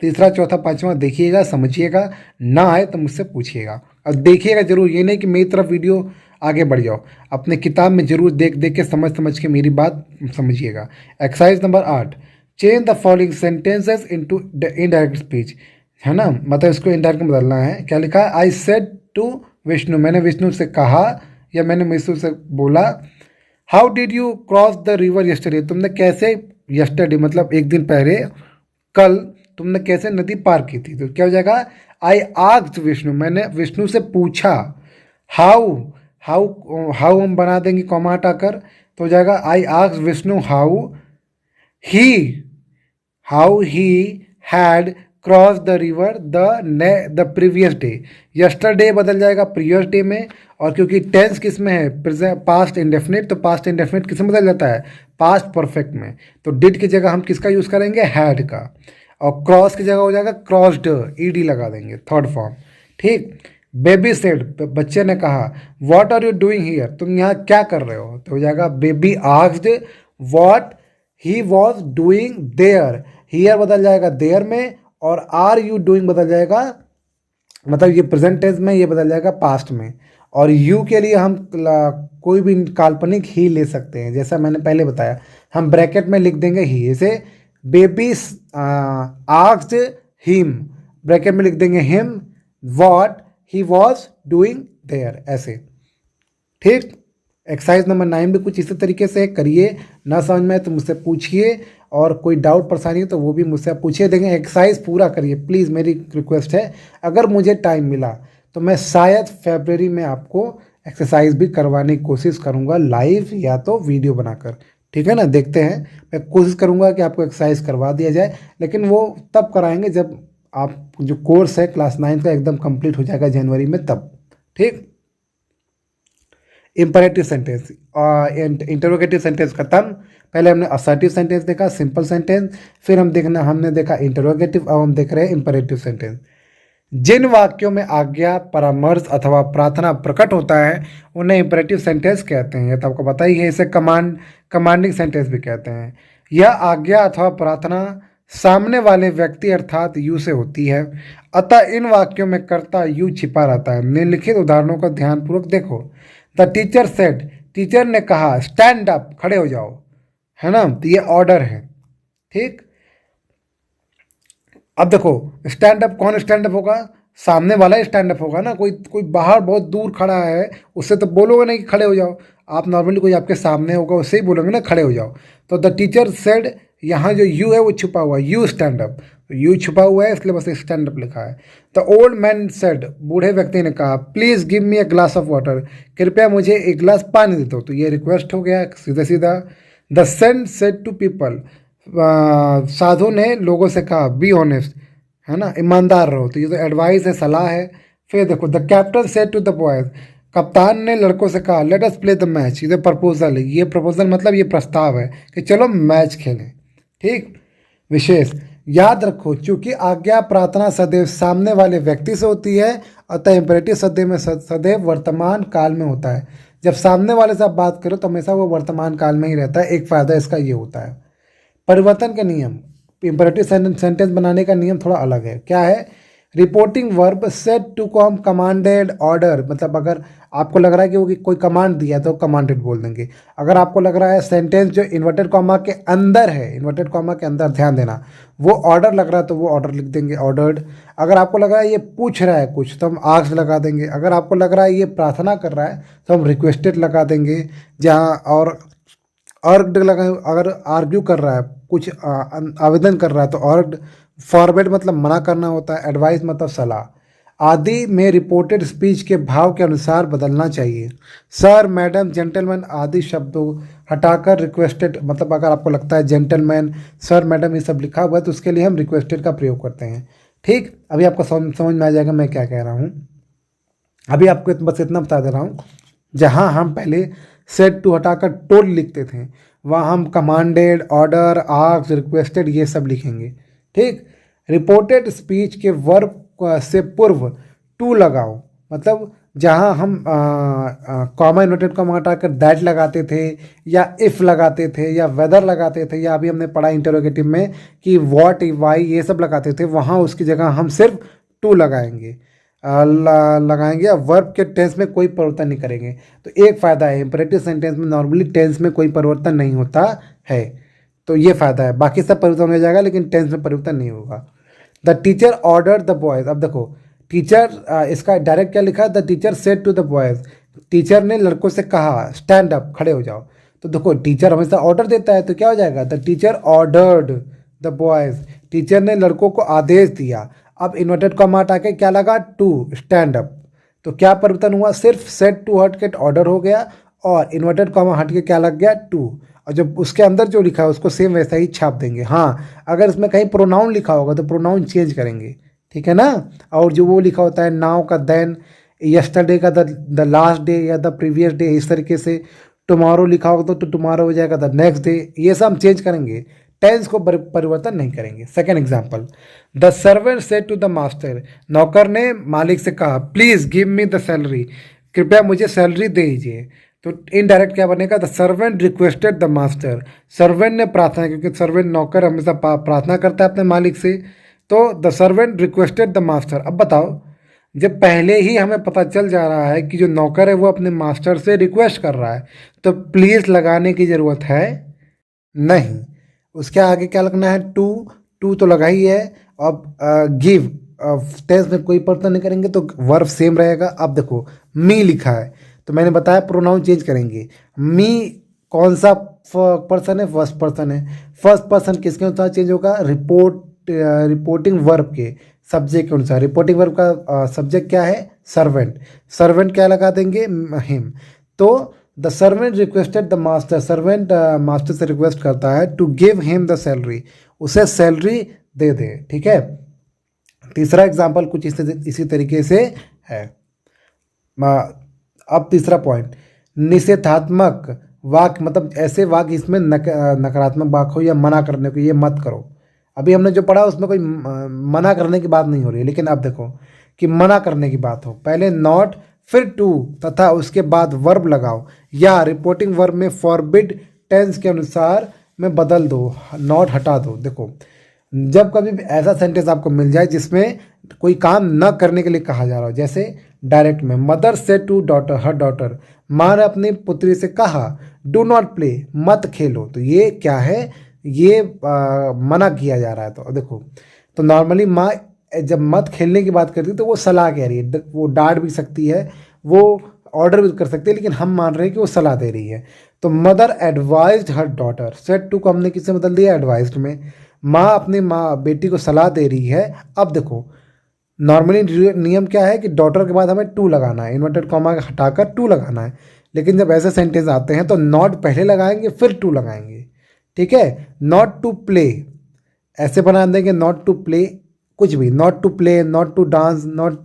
तीसरा, चौथा, पांचवा देखिएगा, समझिएगा, ना आए तो मुझसे पूछिएगा। अब देखिएगा जरूर, ये नहीं कि मेरी तरफ वीडियो आगे बढ़ जाओ, अपने किताब में जरूर देख देख के समझ के मेरी बात समझिएगा। Exercise number 8, change the following sentences into indirect speech, है ना, मतलब इसको इनडायरेक्ट में बदलना है। क्या लिखा है, आई सेड टू विष्णु, मैंने विष्णु से कहा या मैंने विष्णु से बोला। How did you cross the river yesterday, तुमने कैसे, यस्टरडे मतलब एक दिन पहले, कल तुमने कैसे नदी पार की थी। तो क्या हो जाएगा, आई आस्क्ड विष्णु, मैंने विष्णु से पूछा। हाउ, हाउ हम बना देंगे कॉमा हटाकर, तो हो जाएगा I asked Vishnu he how he had cross the river the previous day. Yesterday बदल जाएगा प्रीवियस डे में, और क्योंकि टेंस किस में है, पास्ट इंडेफिनिट, तो पास्ट इंडेफिनिट किस में बदल जाता है, पास्ट परफेक्ट में। तो डिड की जगह हम किसका यूज़ करेंगे, हैड का, और क्रॉस की जगह हो जाएगा क्रॉस्ड, ईडी लगा देंगे, थर्ड फॉर्म। ठीक, बेबी सेड, बच्चे ने कहा what are you doing here, तुम यहाँ क्या कर रहे हो। तो हो जाएगा baby asked what he was doing there, here बदल जाएगा देयर में, और आर यू डूइंग बदल जाएगा, मतलब ये प्रेजेंट टेंस में, ये बदल जाएगा पास्ट में। और यू के लिए हम कोई भी काल्पनिक ही ले सकते हैं, जैसा मैंने पहले बताया, हम ब्रैकेट में लिख देंगे ही, जैसे बेबी आस्क्ड हिम, ब्रैकेट में लिख देंगे him what he was doing there, ऐसे। ठीक, एक्सरसाइज नंबर 9 भी कुछ इसी तरीके से करिए, ना समझ में आए तो मुझसे पूछिए, और कोई डाउट परेशानी हो तो वो भी मुझसे आप पूछिए देंगे। एक्सरसाइज पूरा करिए प्लीज़, मेरी रिक्वेस्ट है। अगर मुझे टाइम मिला तो मैं शायद फरवरी में आपको एक्सरसाइज भी करवाने की कोशिश करूँगा, लाइव या तो वीडियो बनाकर। ठीक है ना, देखते हैं, मैं कोशिश करूँगा कि आपको एक्सरसाइज करवा दिया जाए, लेकिन वो तब कराएंगे जब आप जो कोर्स है क्लास 9 का एकदम कंप्लीट हो जाएगा जनवरी में, तब। ठीक, इंपरेटिव सेंटेंस, इंटरोगेटिव सेंटेंस खत्म। पहले हमने असर्टिव सेंटेंस देखा, सिंपल सेंटेंस, फिर हमने देखा इंटरोगेटिव, अब हम देख रहे हैं इंपरेटिव सेंटेंस। जिन वाक्यों में आज्ञा, परामर्श अथवा प्रार्थना प्रकट होता है उन्हें इंपरेटिव सेंटेंस कहते हैं, ये तो आपको पता ही है। इसे कमांडिंग सेंटेंस भी कहते हैं। यह आज्ञा अथवा प्रार्थना सामने वाले व्यक्ति अर्थात यू से होती है, अतः इन वाक्यों में कर्ता यू छिपा रहता है। निम्नलिखित उदाहरणों का ध्यानपूर्वक देखो। द टीचर सेड, टीचर ने कहा स्टैंड अप, खड़े हो जाओ, है ना, तो ये ऑर्डर है। ठीक, अब देखो स्टैंड अप, कौन स्टैंड अप होगा, सामने वाला ही स्टैंड अप होगा ना, कोई बाहर बहुत दूर खड़ा है उससे तो बोलोगे नहीं कि खड़े हो जाओ, आप नॉर्मली कोई आपके सामने होगा उससे ही बोलोगे ना खड़े हो जाओ। तो द टीचर सेड यहाँ जो यू है वो छुपा हुआ है, यू स्टैंड अप, यू छुपा हुआ है इसलिए बस स्टैंड अप लिखा है। द ओल्ड मैन सेड, बूढ़े व्यक्ति ने कहा, please give me a glass of water, कृपया मुझे एक गिलास पानी दे दो। तो ये रिक्वेस्ट हो गया सीधा सीधा। The saint said to people, साधु ने लोगों से कहा, बी ऑनेस्ट, है ना, ईमानदार रहो। तो ये तो एडवाइस है, सलाह है। फिर देखो, the captain said to the boys, कप्तान ने लड़कों से कहा, let us play the match. ये प्रपोजल है, ये प्रपोजल मतलब ये प्रस्ताव है कि चलो मैच खेलें। ठीक। विशेष, याद रखो, चूंकि आज्ञा प्रार्थना सदैव सामने वाले व्यक्ति से होती है, अतः इम्परेटिव सदैव में सदैव वर्तमान काल में होता है। जब सामने वाले से आप बात करो तो हमेशा वो वर्तमान काल में ही रहता है। एक फायदा इसका ये होता है। परिवर्तन के नियम, इम्परेटिव सेंटेंस बनाने का नियम थोड़ा अलग है। क्या है? Reporting verb said to com commanded order, मतलब अगर आपको लग रहा है कि वो कोई कमांड दिया तो कमांडेड बोल देंगे। अगर आपको लग रहा है सेंटेंस जो इन्वर्टेड कॉमा के अंदर है, इन्वर्टेड कॉमा के अंदर, ध्यान देना, वो ऑर्डर लग रहा है तो वो ऑर्डर लिख देंगे, ऑर्डर्ड। अगर आपको लग रहा है ये पूछ रहा है कुछ तो हम आस्क्ड लगा देंगे। अगर आपको लग रहा है ये प्रार्थना कर रहा है तो हम रिक्वेस्टेड लगा देंगे। जहाँ और अर्ग्ड लगा, अगर आर्ग्यू कर रहा है, कुछ आवेदन कर रहा है तो अर्ग्ड। फॉरवर्ड मतलब मना करना होता है। एडवाइस मतलब सलाह। आदि में रिपोर्टेड स्पीच के भाव के अनुसार बदलना चाहिए। सर, मैडम, जेंटलमैन आदि शब्दों हटाकर रिक्वेस्टेड, मतलब अगर आपको लगता है जेंटलमैन, सर, मैडम ये सब लिखा हुआ है तो उसके लिए हम रिक्वेस्टेड का प्रयोग करते हैं। ठीक। अभी आपको समझ में आ जाएगा मैं क्या कह रहा हूँ। अभी आपको बस इतना बता दे रहा हूँ, जहाँ हम पहले सेट टू हटाकर टोल लिखते थे, वहाँ हम कमांडेड, ऑर्डर, आस्क्ड, रिक्वेस्टेड ये सब लिखेंगे। ठीक। रिपोर्टेड स्पीच के वर्ब से पूर्व टू लगाओ, मतलब जहाँ हम कॉमा इन्वर्टेड कॉमा हटाकर दैट लगाते थे या इफ़ लगाते थे या वेदर लगाते थे, या अभी हमने पढ़ा इंटरोगेटिव में कि व्हाट, वाई ये सब लगाते थे, वहाँ उसकी जगह हम सिर्फ टू लगाएंगे। लगाएंगे या वर्ब के टेंस में कोई परिवर्तन नहीं करेंगे। तो एक फ़ायदा है, इंपरेटिव सेंटेंस में नॉर्मली टेंस में कोई परिवर्तन नहीं होता है, तो ये फ़ायदा है। बाकी सब परिवर्तन हो जाएगा लेकिन टेंस में परिवर्तन नहीं होगा। The teacher order the boys, अब देखो टीचर, इसका डायरेक्ट क्या लिखा है, the teacher said to the boys, teacher ने लड़कों से कहा, स्टैंड अप, खड़े हो जाओ। तो देखो टीचर हमेशा ऑर्डर देता है तो क्या हो जाएगा, the teacher ordered the boys, teacher ने लड़कों को आदेश दिया। अब इन्वर्टेड कॉमा हटा के क्या लगा, टू, स्टैंड अप। तो क्या परिवर्तन हुआ, सिर्फ सेट टू हट के ऑर्डर हो गया और इन्वर्टेड कॉमा हट के क्या लग गया, टू। और जब उसके अंदर जो लिखा है उसको सेम वैसा ही छाप देंगे। हाँ, अगर इसमें कहीं प्रोनाउन लिखा होगा तो प्रोनाउन चेंज करेंगे, ठीक है ना। और जो वो लिखा होता है नाउ का देन, यस्टरडे का द लास्ट डे या द प्रीवियस डे, इस तरीके से। टुमारो लिखा होगा तो टुमारो हो जाएगा द नेक्स्ट डे। ये सब हम चेंज करेंगे, टेंस को परिवर्तन नहीं करेंगे। Second example, the servant said to the master, नौकर ने मालिक से कहा, please give me the salary, कृपया मुझे सैलरी दे दीजिए। तो इनडायरेक्ट क्या बनेगा, the servant requested the master, servant ने प्रार्थना, क्योंकि सर्वेंट नौकर हमेशा प्रार्थना करता है अपने मालिक से, तो the servant requested the master. अब बताओ, जब पहले ही हमें पता चल जा रहा है कि जो नौकर है वो अपने मास्टर से रिक्वेस्ट कर रहा है, तो प्लीज लगाने की जरूरत है नहीं। उसके आगे क्या लगना है, टू, टू तो लगा ही है। अब गिव, टेंस में कोई परिवर्तन नहीं करेंगे तो वर्ब सेम रहेगा। अब देखो मी लिखा है तो मैंने बताया प्रोनाउन चेंज करेंगे। मी कौन सा पर्सन है, फर्स्ट पर्सन है। फर्स्ट पर्सन किसके अनुसार चेंज होगा, रिपोर्टिंग वर्ब के सब्जेक्ट के अनुसार। रिपोर्टिंग वर्ब का सब्जेक्ट क्या है, सर्वेंट। सर्वेंट क्या लगा देंगे, हिम। तो the servant requested the master, servant master से रिक्वेस्ट करता है to give him the salary, उसे सैलरी दे दे। ठीक है। तीसरा एग्जाम्पल कुछ इसी तरीके से है। अब तीसरा पॉइंट, निषेधात्मक वाक्य, मतलब ऐसे वाक्य इसमें नकारात्मक वाक्य हो या मना करने को, ये मत करो। अभी हमने जो पढ़ा उसमें कोई मना करने की बात नहीं हो रही है, लेकिन अब देखो कि मना करने की बात हो, पहले नॉट फिर टू तथा उसके बाद वर्ब लगाओ, या रिपोर्टिंग वर्ब में फॉरबिड टेंस के अनुसार में बदल दो, नॉट हटा दो। देखो जब कभी भी ऐसा सेंटेंस आपको मिल जाए जिसमें कोई काम न करने के लिए कहा जा रहा हो, जैसे डायरेक्ट में मदर से टू डॉटर, हर डॉटर, माँ ने अपनी पुत्री से कहा डू नॉट प्ले, मत खेलो, तो ये क्या है, ये मना किया जा रहा है। तो देखो, तो नॉर्मली माँ जब मत खेलने की बात करती है तो वो सलाह कह रही है, वो डांट भी सकती है, वो ऑर्डर भी कर सकते हैं, लेकिन हम मान रहे हैं कि वो सलाह दे रही है। तो mother advised her daughter, said to को हमने किससे बदल दिया, एडवाइज्ड में। माँ अपनी बेटी को सलाह दे रही है। अब देखो नॉर्मली नियम क्या है कि डॉटर के बाद हमें टू लगाना है, इन्वर्टेड कॉमा हटाकर टू लगाना है। लेकिन जब ऐसे सेंटेंस आते हैं तो नॉट पहले लगाएंगे फिर टू लगाएंगे, ठीक है। नॉट टू प्ले ऐसे बना देंगे, नॉट टू प्ले कुछ भी, not to play, not to dance, not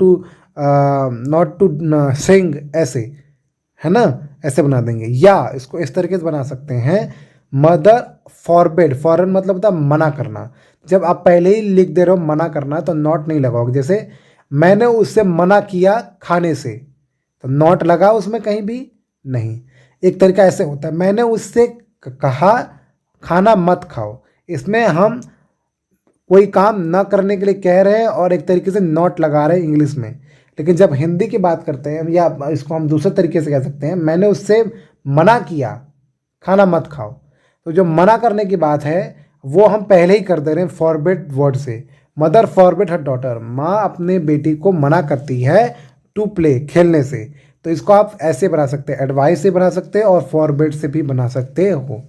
to sing, ऐसे है ना, ऐसे बना देंगे। या इसको इस तरीके से बना सकते हैं, मदर फॉरबिड, फॉरन मतलब होता है मना करना। जब आप पहले ही लिख दे रहे हो मना करना तो नॉट नहीं लगाओगे। जैसे मैंने उससे मना किया खाने से, तो नॉट लगा उसमें कहीं भी नहीं। एक तरीका ऐसे होता है, मैंने उससे कहा खाना मत खाओ, इसमें हम कोई काम ना करने के लिए कह रहे हैं और एक तरीके से नॉट लगा रहे हैं इंग्लिश में। लेकिन जब हिंदी की बात करते हैं, या इसको हम दूसरे तरीके से कह सकते हैं, मैंने उससे मना किया खाना मत खाओ, तो जो मना करने की बात है वो हम पहले ही कर दे रहे हैं फॉरबिड वर्ड से। मदर फॉरबिड हर डॉटर, माँ अपने बेटी को मना करती है टू प्ले, खेलने से। तो इसको आप ऐसे बना सकते हैं, एडवाइस से बना सकते हैं और फॉरबिड से भी बना सकते हो।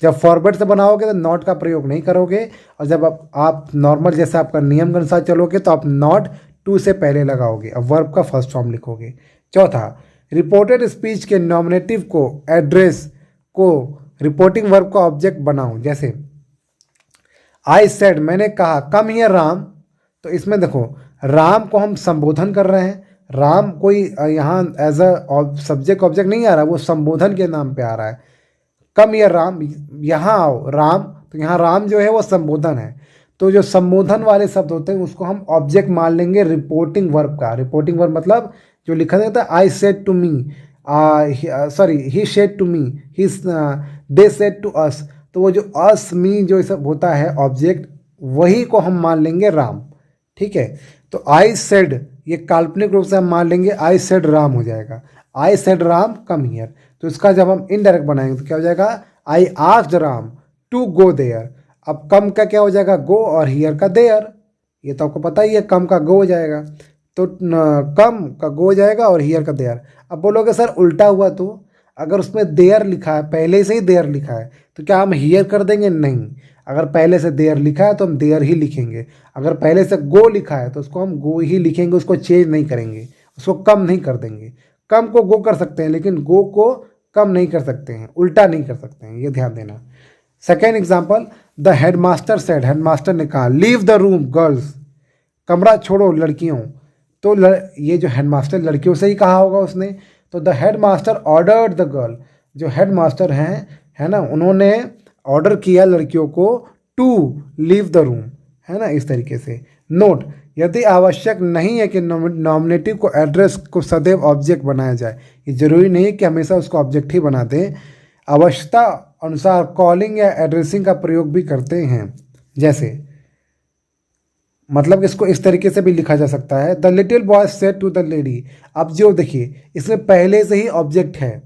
जब फॉरवर्ड से बनाओगे तो नॉट का प्रयोग नहीं करोगे, और जब आप नॉर्मल जैसे आपका नियम के अनुसार चलोगे तो आप नॉट टू से पहले लगाओगे, अब वर्ब का फर्स्ट फॉर्म लिखोगे। चौथा, रिपोर्टेड स्पीच के नॉमिनेटिव को, एड्रेस को रिपोर्टिंग वर्ब का ऑब्जेक्ट बनाओ। जैसे आई सेड, मैंने कहा, कम हियर राम, तो इसमें देखो राम को हम संबोधन कर रहे हैं। राम कोई यहाँ एज अ सब्जेक्ट ऑब्जेक्ट नहीं आ रहा, वो संबोधन के नाम पे आ रहा है। कम या राम, यहाँ आओ राम, तो यहाँ राम जो है वो संबोधन है। तो जो संबोधन वाले शब्द होते हैं उसको हम ऑब्जेक्ट मान लेंगे रिपोर्टिंग वर्ब का। रिपोर्टिंग वर्ब मतलब जो लिखा जाता है, I said to me, sorry he said to me, he they said to us, तो वो जो अस मी जो सब होता है ऑब्जेक्ट, वही को हम मान लेंगे राम, ठीक है। तो आई सेड ये काल्पनिक रूप से हम मान लेंगे आई सेड राम हो जाएगा, I said Ram come here. तो इसका जब हम इनडायरेक्ट बनाएंगे तो क्या हो जाएगा, I asked Ram to go there. अब कम का क्या हो जाएगा, गो, और हियर का देयर, ये तो आपको पता ही है, कम का गो हो जाएगा, तो कम का गो हो जाएगा और हियर का देयर। अब बोलोगे सर उल्टा हुआ, तो अगर उसमें देयर लिखा है, पहले से ही देयर लिखा है, तो क्या हम हियर कर देंगे, नहीं। अगर पहले से देयर लिखा है तो हम देयर ही लिखेंगे, अगर पहले से गो लिखा है तो उसको हम गो ही लिखेंगे, उसको चेंज नहीं करेंगे, उसको कम नहीं कर देंगे। कम को गो कर सकते हैं लेकिन गो को कम नहीं कर सकते हैं, उल्टा नहीं कर सकते हैं, ये ध्यान देना। Second example, the headmaster said, headmaster ने कहा, लीव द रूम गर्ल्स, कमरा छोड़ो लड़कियों। तो ये जो हेडमास्टर लड़कियों से ही कहा होगा उसने, तो the headmaster ordered the girl, जो हेडमास्टर हैं है ना, उन्होंने ऑर्डर किया लड़कियों को टू लीव द रूम, है ना, इस तरीके से। नोट, यदि आवश्यक नहीं है कि नॉमिनेटिव को एड्रेस को सदैव ऑब्जेक्ट बनाया जाए, ये जरूरी नहीं है कि हमेशा उसको ऑब्जेक्ट ही बना दें, आवश्यकता अनुसार कॉलिंग या एड्रेसिंग का प्रयोग भी करते हैं। जैसे मतलब इसको इस तरीके से भी लिखा जा सकता है, the little boy said to the lady. अब जो देखिए इसमें पहले से ही ऑब्जेक्ट है,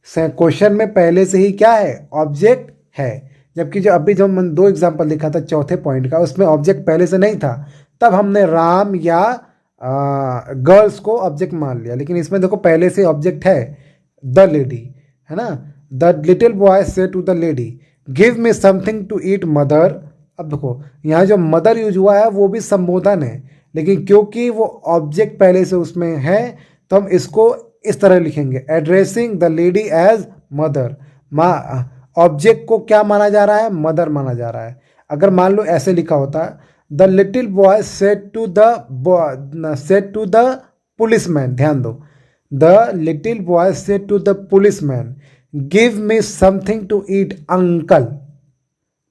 क्वेश्चन में पहले से ही क्या है, ऑब्जेक्ट है। जबकि जो अभी जो मैंने दो एग्जांपल लिखा था चौथे पॉइंट का, उसमें ऑब्जेक्ट पहले से नहीं था, तब हमने राम या गर्ल्स को ऑब्जेक्ट मान लिया। लेकिन इसमें देखो पहले से ऑब्जेक्ट है, द लेडी, है ना। The little boy said to the lady, give me something to eat mother. अब देखो यहाँ जो मदर यूज हुआ है वो भी संबोधन है, लेकिन क्योंकि वो ऑब्जेक्ट पहले से उसमें है तो हम इसको इस तरह लिखेंगे, addressing the lady as mother. Object को क्या माना जा रहा है, मदर माना जा रहा है। अगर मान लो ऐसे लिखा होता, the little boy said to the policeman, ध्यान दो, the little boy said to the policeman, give me something to eat uncle.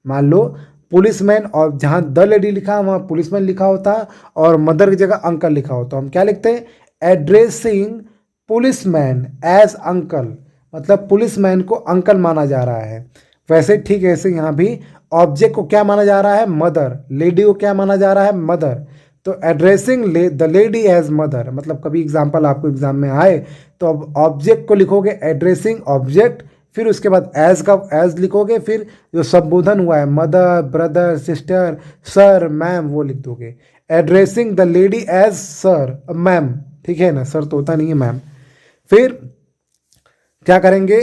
मान लो पुलिसमैन, और जहां द लेडी लिखा वहां पुलिसमैन लिखा होता और मदर की जगह अंकल लिखा होता, हम क्या लिखते हैं, एड्रेसिंग पुलिसमैन एज अंकल, मतलब पुलिसमैन को अंकल माना जा रहा है। वैसे ठीक है, ऐसे यहाँ भी ऑब्जेक्ट को क्या माना जा रहा है, मदर, लेडी को क्या माना जा रहा है, मदर। तो addressing the lady as mother, मतलब कभी एग्जाम्पल आपको एग्जाम में आए तो अब ऑब्जेक्ट को लिखोगे एड्रेसिंग ऑब्जेक्ट, फिर उसके बाद एज का एज लिखोगे, फिर जो संबोधन हुआ है mother, brother, sister, sir, ma'am, वो लिख दोगे। Addressing the lady as sir, ma'am, ठीक है ना, सर तो होता नहीं है, मैम। फिर क्या करेंगे,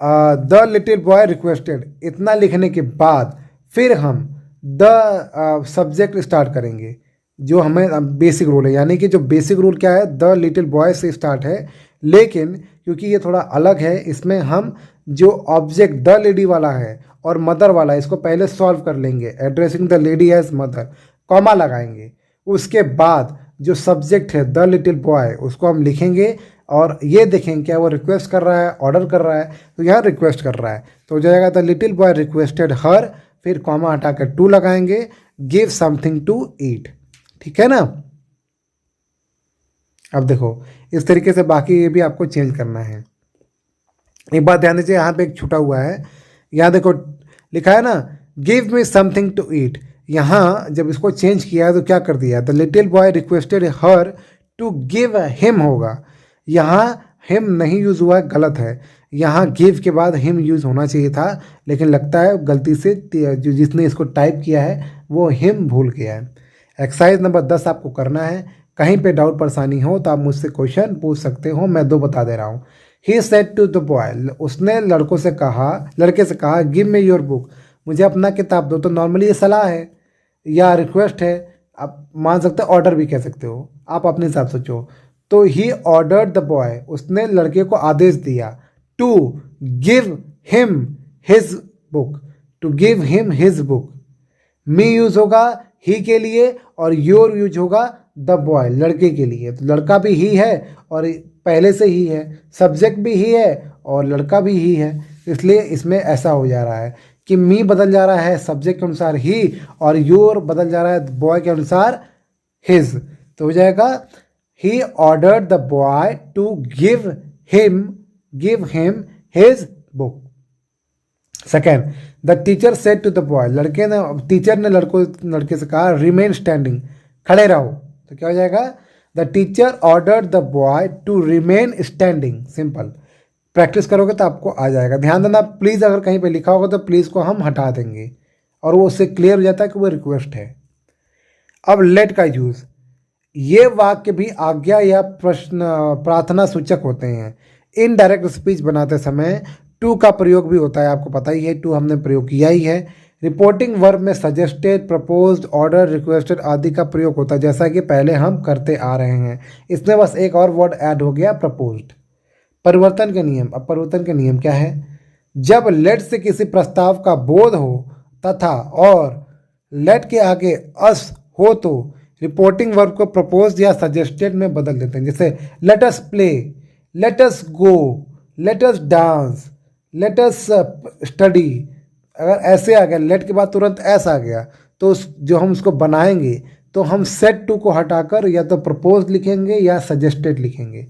द लिटिल बॉय रिक्वेस्टेड, इतना लिखने के बाद फिर हम द सब्जेक्ट स्टार्ट करेंगे, जो हमें बेसिक रूल है। यानी कि जो बेसिक रूल क्या है, द लिटिल बॉय से स्टार्ट है, लेकिन क्योंकि ये थोड़ा अलग है, इसमें हम जो ऑब्जेक्ट द लेडी वाला है और मदर वाला है, इसको पहले सॉल्व कर लेंगे, addressing the lady as mother, comma लगाएंगे। उसके बाद जो सब्जेक्ट है द लिटिल बॉय, उसको हम लिखेंगे और ये देखेंगे क्या वो रिक्वेस्ट कर रहा है, ऑर्डर कर रहा है, तो यहाँ रिक्वेस्ट कर रहा है, तो हो जाएगा द लिटिल बॉय रिक्वेस्टेड हर, फिर कॉमा हटाकर टू लगाएंगे, गिव समथिंग टू ईट। ठीक है ना। अब देखो इस तरीके से बाकी ये भी आपको चेंज करना है। एक बात ध्यान दीजिए, यहाँ पे एक छूटा हुआ है, यहाँ देखो लिखा है ना, give me something to eat. यहाँ जब इसको चेंज किया तो क्या कर दिया, the little boy requested her to give him होगा, यहाँ हिम नहीं यूज हुआ है, गलत है। यहाँ गिव के बाद हिम यूज होना चाहिए था, लेकिन लगता है गलती से जो जिसने इसको टाइप किया है वो हिम भूल गया है। एक्सरसाइज नंबर 10 आपको करना है। कहीं पे डाउट परेशानी हो तो आप मुझसे क्वेश्चन पूछ सकते हो, मैं 2 बता दे रहा हूँ। He said to the boy, उसने लड़के से कहा गिव मी योर बुक, मुझे अपना किताब दो। तो नॉर्मली ये सलाह है या रिक्वेस्ट है, आप मान सकते हो, ऑर्डर भी कह सकते हो, आप अपने हिसाब से सोचो। तो ही ऑर्डर्ड द बॉय, उसने लड़के को आदेश दिया, to give him his book, to give him his book. Me use होगा ही के लिए और योर यूज होगा द बॉय, लड़के के लिए। तो लड़का भी ही है और पहले से ही है, सब्जेक्ट भी ही है और लड़का भी ही है, इसलिए इसमें ऐसा हो जा रहा है कि मी बदल जा रहा है सब्जेक्ट के अनुसार ही, और योर बदल जा रहा है बॉय के अनुसार हिज। तो हो जाएगा he ordered the boy to give him his book. Second, the teacher said to the boy, teacher ने लड़के से कहा रिमेन स्टैंडिंग, खड़े रहो। तो क्या हो जाएगा, the teacher ordered the boy to remain standing. Simple, practice करोगे तो आपको आ जाएगा। ध्यान देना प्लीज़, अगर कहीं पे लिखा होगा तो प्लीज़ को हम हटा देंगे और वो उससे क्लियर हो जाता है कि वो रिक्वेस्ट है। अब लेट का यूज़, ये वाक्य भी आज्ञा या प्रश्न प्रार्थना सूचक होते हैं। इनडायरेक्ट स्पीच बनाते समय टू का प्रयोग भी होता है, आपको पता ही है, टू हमने प्रयोग किया ही है। रिपोर्टिंग वर्ब में सजेस्टेड, प्रपोज्ड, ऑर्डर, रिक्वेस्टेड आदि का प्रयोग होता है, जैसा कि पहले हम करते आ रहे हैं। इसमें बस एक और वर्ड ऐड हो गया, प्रपोज्ड। परिवर्तन के नियम, अब परिवर्तन के नियम क्या है, जब लेट से किसी प्रस्ताव का बोध हो तथा और लेट के आगे अस हो तो रिपोर्टिंग वर्ब को प्रपोज या सजेस्टेड में बदल देते हैं। जैसे let us play, let us go, let us dance, let us study. अगर ऐसे आ गया, लेट के बाद तुरंत ऐसा आ गया, तो जो हम उसको बनाएंगे तो हम सेट टू को हटाकर या तो प्रपोज लिखेंगे या सजेस्टेड लिखेंगे।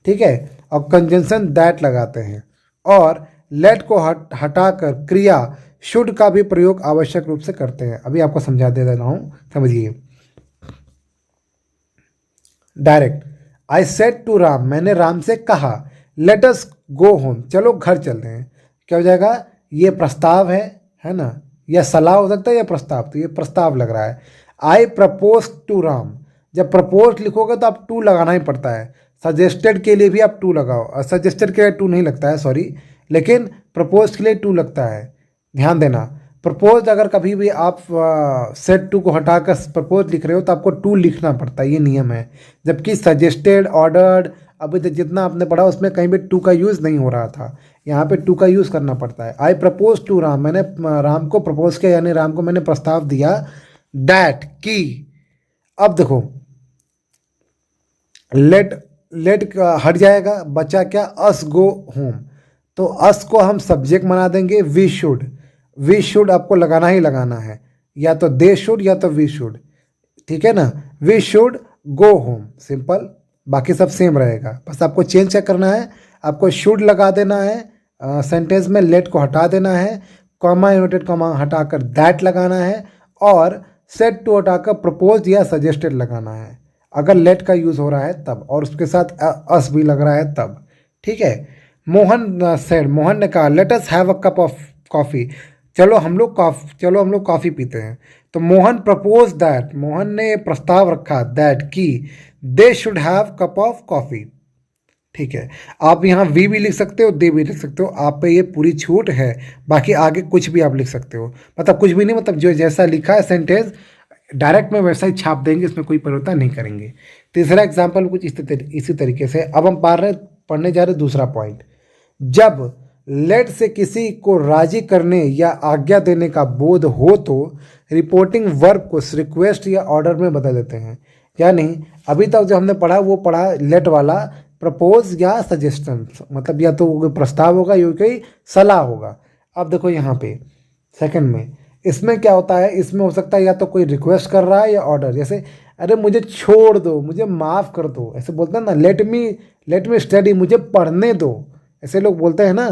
ठीक है, अब कंजंक्शन दैट लगाते हैं और लेट को हटाकर क्रिया शुड का भी प्रयोग आवश्यक रूप से करते हैं। अभी आपको समझा दे रहा हूं, समझिए। Direct, I said to Ram, मैंने राम से कहा, लेट अस गो होम, चलो घर चलते हैं। क्या हो जाएगा, ये प्रस्ताव है ना, या सलाह हो सकता है या प्रस्ताव, तो ये प्रस्ताव लग रहा है। आई प्रपोज टू राम, जब प्रपोज लिखोगे तो आप टू लगाना ही पड़ता है। सजेस्टेड के लिए भी आप टू लगाओ, सजेस्टेड के लिए टू नहीं लगता है, सॉरी, लेकिन प्रपोज के लिए टू लगता है। ध्यान देना, प्रपोज अगर कभी भी आप सेट टू को हटाकर प्रपोज लिख रहे हो तो आपको टू लिखना पड़ता है, ये नियम है। जबकि सजेस्टेड, ऑर्डर्ड, अभी तक जितना आपने पढ़ा उसमें कहीं भी टू का यूज़ नहीं हो रहा था, यहाँ पे टू का यूज़ करना पड़ता है। आई प्रपोज टू राम, मैंने राम को प्रपोज किया, यानी राम को मैंने प्रस्ताव दिया, दैट की। अब देखो लेट हट जाएगा, बचा क्या, अस गो होम। तो अस को हम सब्जेक्ट बना देंगे, वी शुड आपको लगाना ही लगाना है, या तो दे शुड या तो वी शुड। ठीक है ना, we should go home, simple, बाकी सब सेम रहेगा। बस आपको चेंज क्या करना है, आपको शुड लगा देना है सेंटेंस में, लेट को हटा देना है, कॉमा इन्वर्टेड कॉमा हटाकर दैट लगाना है, और सेट टू हटाकर प्रपोज या सजेस्टेड लगाना है अगर लेट का यूज़ हो रहा है तब, और उसके साथ अस भी लग रहा है तब। ठीक है, मोहन ने कहा let us have a cup of coffee, चलो हम लोग कॉफ़ी पीते हैं। तो मोहन प्रपोज दैट, मोहन ने प्रस्ताव रखा दैट की they should have cup of coffee. ठीक है, आप यहाँ वी भी लिख सकते हो, दे भी लिख सकते हो, आप पे ये पूरी छूट है। बाकी आगे कुछ भी आप लिख सकते हो, मतलब कुछ भी नहीं, मतलब जो जैसा लिखा है सेंटेंस डायरेक्ट में वैसा ही छाप देंगे, इसमें कोई परिवर्तन नहीं करेंगे। तीसरा एग्जाम्पल कुछ इसी तरीके से। अब हम पढ़ने जा रहे दूसरा पॉइंट। जब लेट से किसी को राजी करने या आज्ञा देने का बोध हो तो रिपोर्टिंग वर्ब को रिक्वेस्ट या ऑर्डर में बदल देते हैं। यानी अभी तक जो हमने पढ़ा वो पढ़ा लेट वाला प्रपोज या सजेशन, मतलब या तो कोई प्रस्ताव होगा या कोई सलाह होगा। अब देखो यहाँ पे सेकंड में इसमें क्या होता है, इसमें हो सकता है या तो कोई रिक्वेस्ट कर रहा है या ऑर्डर, जैसे अरे मुझे छोड़ दो, मुझे माफ़ कर दो, ऐसे बोलते हैं ना, लेट मी स्टडी, मुझे पढ़ने दो, ऐसे लोग बोलते हैं ना।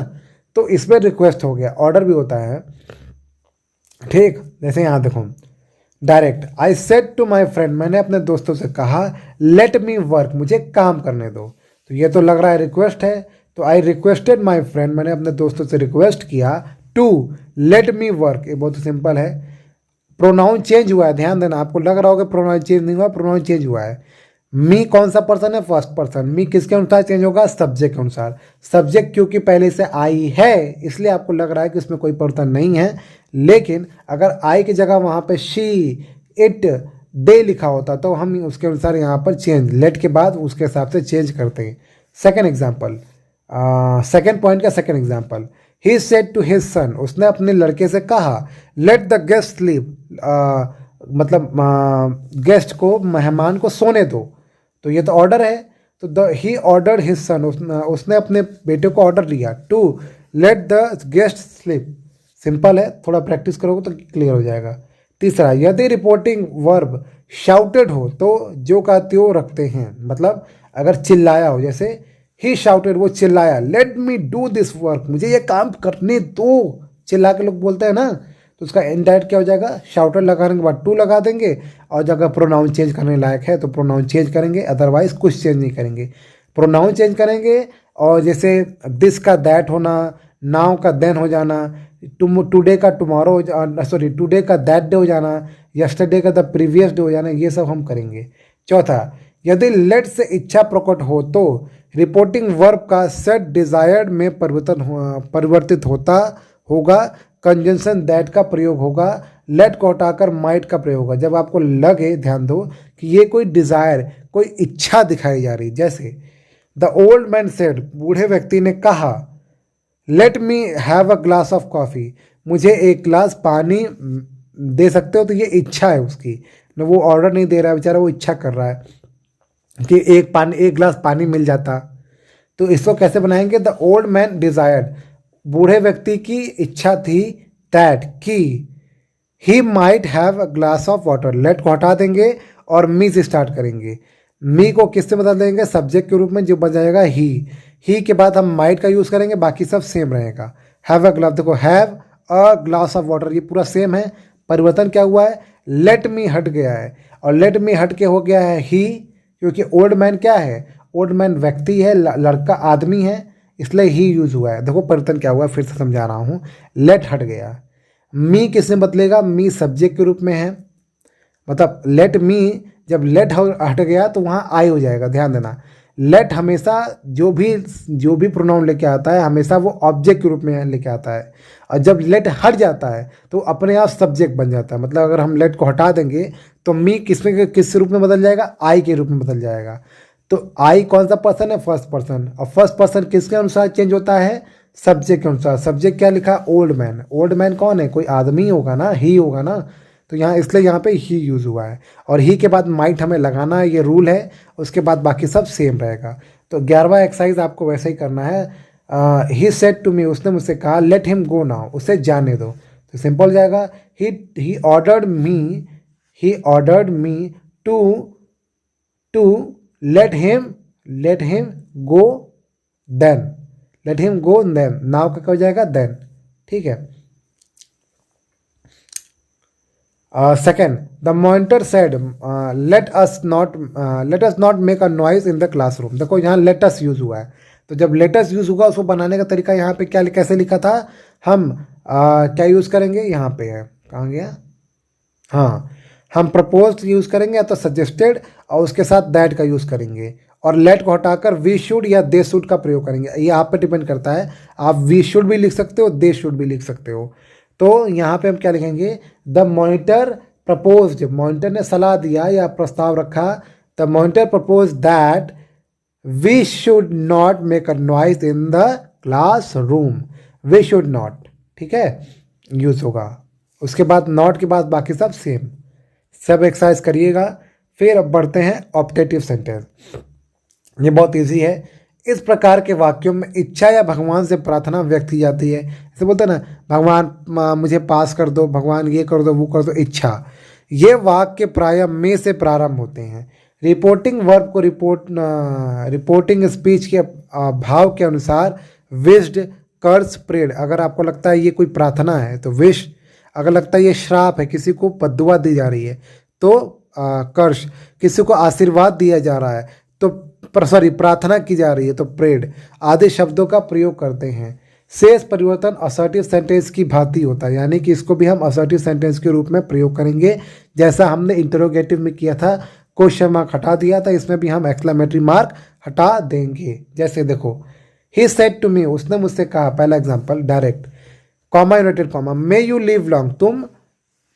तो इसमें रिक्वेस्ट हो गया, ऑर्डर भी होता है। ठीक, जैसे यहाँ देखो direct, I said to my friend, मैंने अपने दोस्तों से कहा, लेट मी वर्क, मुझे काम करने दो। तो ये तो लग रहा है रिक्वेस्ट है। तो आई रिक्वेस्टेड माई फ्रेंड, मैंने अपने दोस्तों से रिक्वेस्ट किया टू लेट मी वर्क, ये बहुत सिंपल है। प्रोनाउन चेंज हुआ है, ध्यान देना, आपको लग रहा होगा प्रोनाउन चेंज नहीं हुआ, प्रोनाउन चेंज हुआ है। मी कौन सा पर्सन है, फर्स्ट पर्सन। मी किसके अनुसार चेंज होगा, सब्जेक्ट के अनुसार। सब्जेक्ट क्योंकि पहले से आई है इसलिए आपको लग रहा है कि इसमें कोई परिवर्तन नहीं है, लेकिन अगर आई की जगह वहाँ पे शी, इट, दे लिखा होता तो हम उसके अनुसार यहाँ पर चेंज, लेट के बाद उसके हिसाब से चेंज करते हैं। सेकेंड एग्जाम्पल, सेकेंड पॉइंट का second example, he said to his son, उसने अपने लड़के से कहा, लेट द गेस्ट स्लीप, मतलब गेस्ट को, मेहमान को सोने दो। तो ये तो ऑर्डर है। तो the he ordered his son, उसने अपने बेटे को ऑर्डर दिया to let the guest sleep. Simple है, थोड़ा प्रैक्टिस करोगे तो क्लियर हो जाएगा। तीसरा, यदि रिपोर्टिंग वर्ब शाउटेड हो तो जो का त्यों रखते हैं, मतलब अगर चिल्लाया हो, जैसे ही शाउटेड, वो चिल्लाया, let me do this work, मुझे ये काम करने दो, चिल्ला के लोग बोलते हैं ना। तो उसका इनडायरेक्ट क्या हो जाएगा, शाउटेड लगाने के बाद टू लगा देंगे, और जगह प्रोनाउन चेंज करने लायक है तो प्रोनाउन चेंज करेंगे, अदरवाइज कुछ चेंज नहीं करेंगे। प्रोनाउन चेंज करेंगे, और जैसे दिस का दैट होना, नाउ का देन हो जाना, टुडे का टुमारो हो जाना, सॉरी टुडे का दैट डे हो जाना, यस्टरडे का द प्रीवियस डे हो जाना, ये सब हम करेंगे। चौथा, यदि लेट से इच्छा प्रकट हो तो रिपोर्टिंग वर्ब का सेट डिजायर्ड में परिवर्तित होता होगा, कंजंक्शन दैट का प्रयोग होगा, लेट को हटाकर माइट का प्रयोग होगा। जब आपको लगे, ध्यान दो कि ये कोई डिजायर, कोई इच्छा दिखाई जा रही, जैसे द ओल्ड मैन सेड, बूढ़े व्यक्ति ने कहा, let me have a glass of coffee, मुझे एक ग्लास पानी दे सकते हो। तो ये इच्छा है उसकी, न वो ऑर्डर नहीं दे रहा है बेचारा, वो इच्छा कर रहा है कि एक ग्लास पानी मिल जाता। तो इसको कैसे बनाएंगे, द ओल्ड मैन डिजायर्ड, बूढ़े व्यक्ति की इच्छा थी, दैट की he might have a glass of water, let को हटा देंगे और मी से स्टार्ट करेंगे। मी को किससे बदल देंगे, सब्जेक्ट के रूप में, जो बन जाएगा ही के बाद हम माइट का यूज़ करेंगे, बाकी सब सेम रहेगा। हैव अ ग्लास, देखो have a glass of water, ये पूरा सेम है। परिवर्तन क्या हुआ है, लेट मी हट गया है, और लेट मी हट के हो गया है ही, क्योंकि ओल्ड मैन क्या है, ओल्ड मैन व्यक्ति है, लड़का आदमी है, इसलिए ही यूज हुआ है। देखो परिवर्तन क्या हुआ है, फिर से समझा रहा हूँ। लेट हट गया, मी किसने बदलेगा, मी सब्जेक्ट के रूप में है, मतलब लेट मी, जब लेट हट गया तो वहाँ आई हो जाएगा। ध्यान देना, लेट हमेशा जो भी प्रोनाउन लेके आता है हमेशा वो ऑब्जेक्ट के रूप में लेके आता है, और जब लेट हट जाता है तो अपने आप सब्जेक्ट बन जाता है। मतलब अगर हम लेट को हटा देंगे तो मी किस रूप में बदल जाएगा, आई के रूप में बदल जाएगा। तो आई कौन सा पर्सन है, फर्स्ट पर्सन, और फर्स्ट पर्सन किसके अनुसार चेंज होता है, सब्जेक्ट के अनुसार। सब्जेक्ट क्या लिखा, ओल्ड मैन, ओल्ड मैन कौन है, कोई आदमी होगा ना, ही होगा ना। तो यहाँ इसलिए यहाँ पे ही यूज़ हुआ है, और ही के बाद माइट हमें लगाना है, ये रूल है। उसके बाद बाकी सब सेम रहेगा। तो 11वां एक्सरसाइज आपको वैसे ही करना है। ही सेड टू मी, उसने मुझसे कहा, लेट हिम गो नाउ, उसे जाने दो। तो सिंपल हो जाएगा, he ordered me to let him go then, let him go then, now का क्या हो जाएगा, देन। ठीक है। Second, the monitor said, let us not make a noise in the classroom. देखो यहाँ लेट अस यूज हुआ है, तो जब लेट अस यूज होगा उसको बनाने का तरीका यहाँ पे क्या, कैसे लिखा था, हम क्या यूज करेंगे, यहाँ पे है, कहाँ गया, हाँ, हम प्रपोज्ड यूज करेंगे या तो सजेस्टेड, और उसके साथ दैट का यूज करेंगे, और लेट को हटाकर वी शुड या दे शुड का प्रयोग करेंगे। ये आप पे डिपेंड करता है, आप वी शुड भी लिख सकते हो, दे शुड भी लिख सकते हो। तो यहाँ पे हम क्या लिखेंगे, द मॉनिटर प्रपोज्ड, मॉनिटर ने सलाह दिया या प्रस्ताव रखा, the monitor propose that we should not make a noise in the class room, we should not, ठीक है, यूज होगा। उसके बाद नॉट के बाद बाकी सब सेम। सब एक्सरसाइज करिएगा। फिर अब बढ़ते हैं ऑप्टेटिव सेंटेंस। ये बहुत इजी है। इस प्रकार के वाक्यों में इच्छा या भगवान से प्रार्थना व्यक्त की जाती है। जैसे बोलते हैं ना, भगवान मुझे पास कर दो, भगवान ये कर दो, वो कर दो, इच्छा। ये वाक्य प्रायः में से प्रारंभ होते हैं। रिपोर्टिंग वर्ब को रिपोर्टिंग स्पीच के भाव के अनुसार विश्ड, कर्स, प्रेड। अगर आपको लगता है ये कोई प्रार्थना है तो विश, अगर लगता है ये श्राप है, किसी को बद्दुआ दी जा रही है तो कर्ष, किसी को आशीर्वाद दिया जा रहा है तो प्रार्थना की जा रही है तो प्रेड आदि शब्दों का प्रयोग करते हैं। शेष परिवर्तन असर्टिव सेंटेंस की भांति होता है, यानी कि इसको भी हम असर्टिव सेंटेंस के रूप में प्रयोग करेंगे। जैसा हमने इंटरोगेटिव में किया था, क्वेश्चन मार्क हटा दिया था, इसमें भी हम एक्सक्लेमेटरी मार्क हटा देंगे। जैसे देखो, ही सेड टू मी, उसने मुझसे कहा, पहला example direct, comma United comma, may you live long, तुम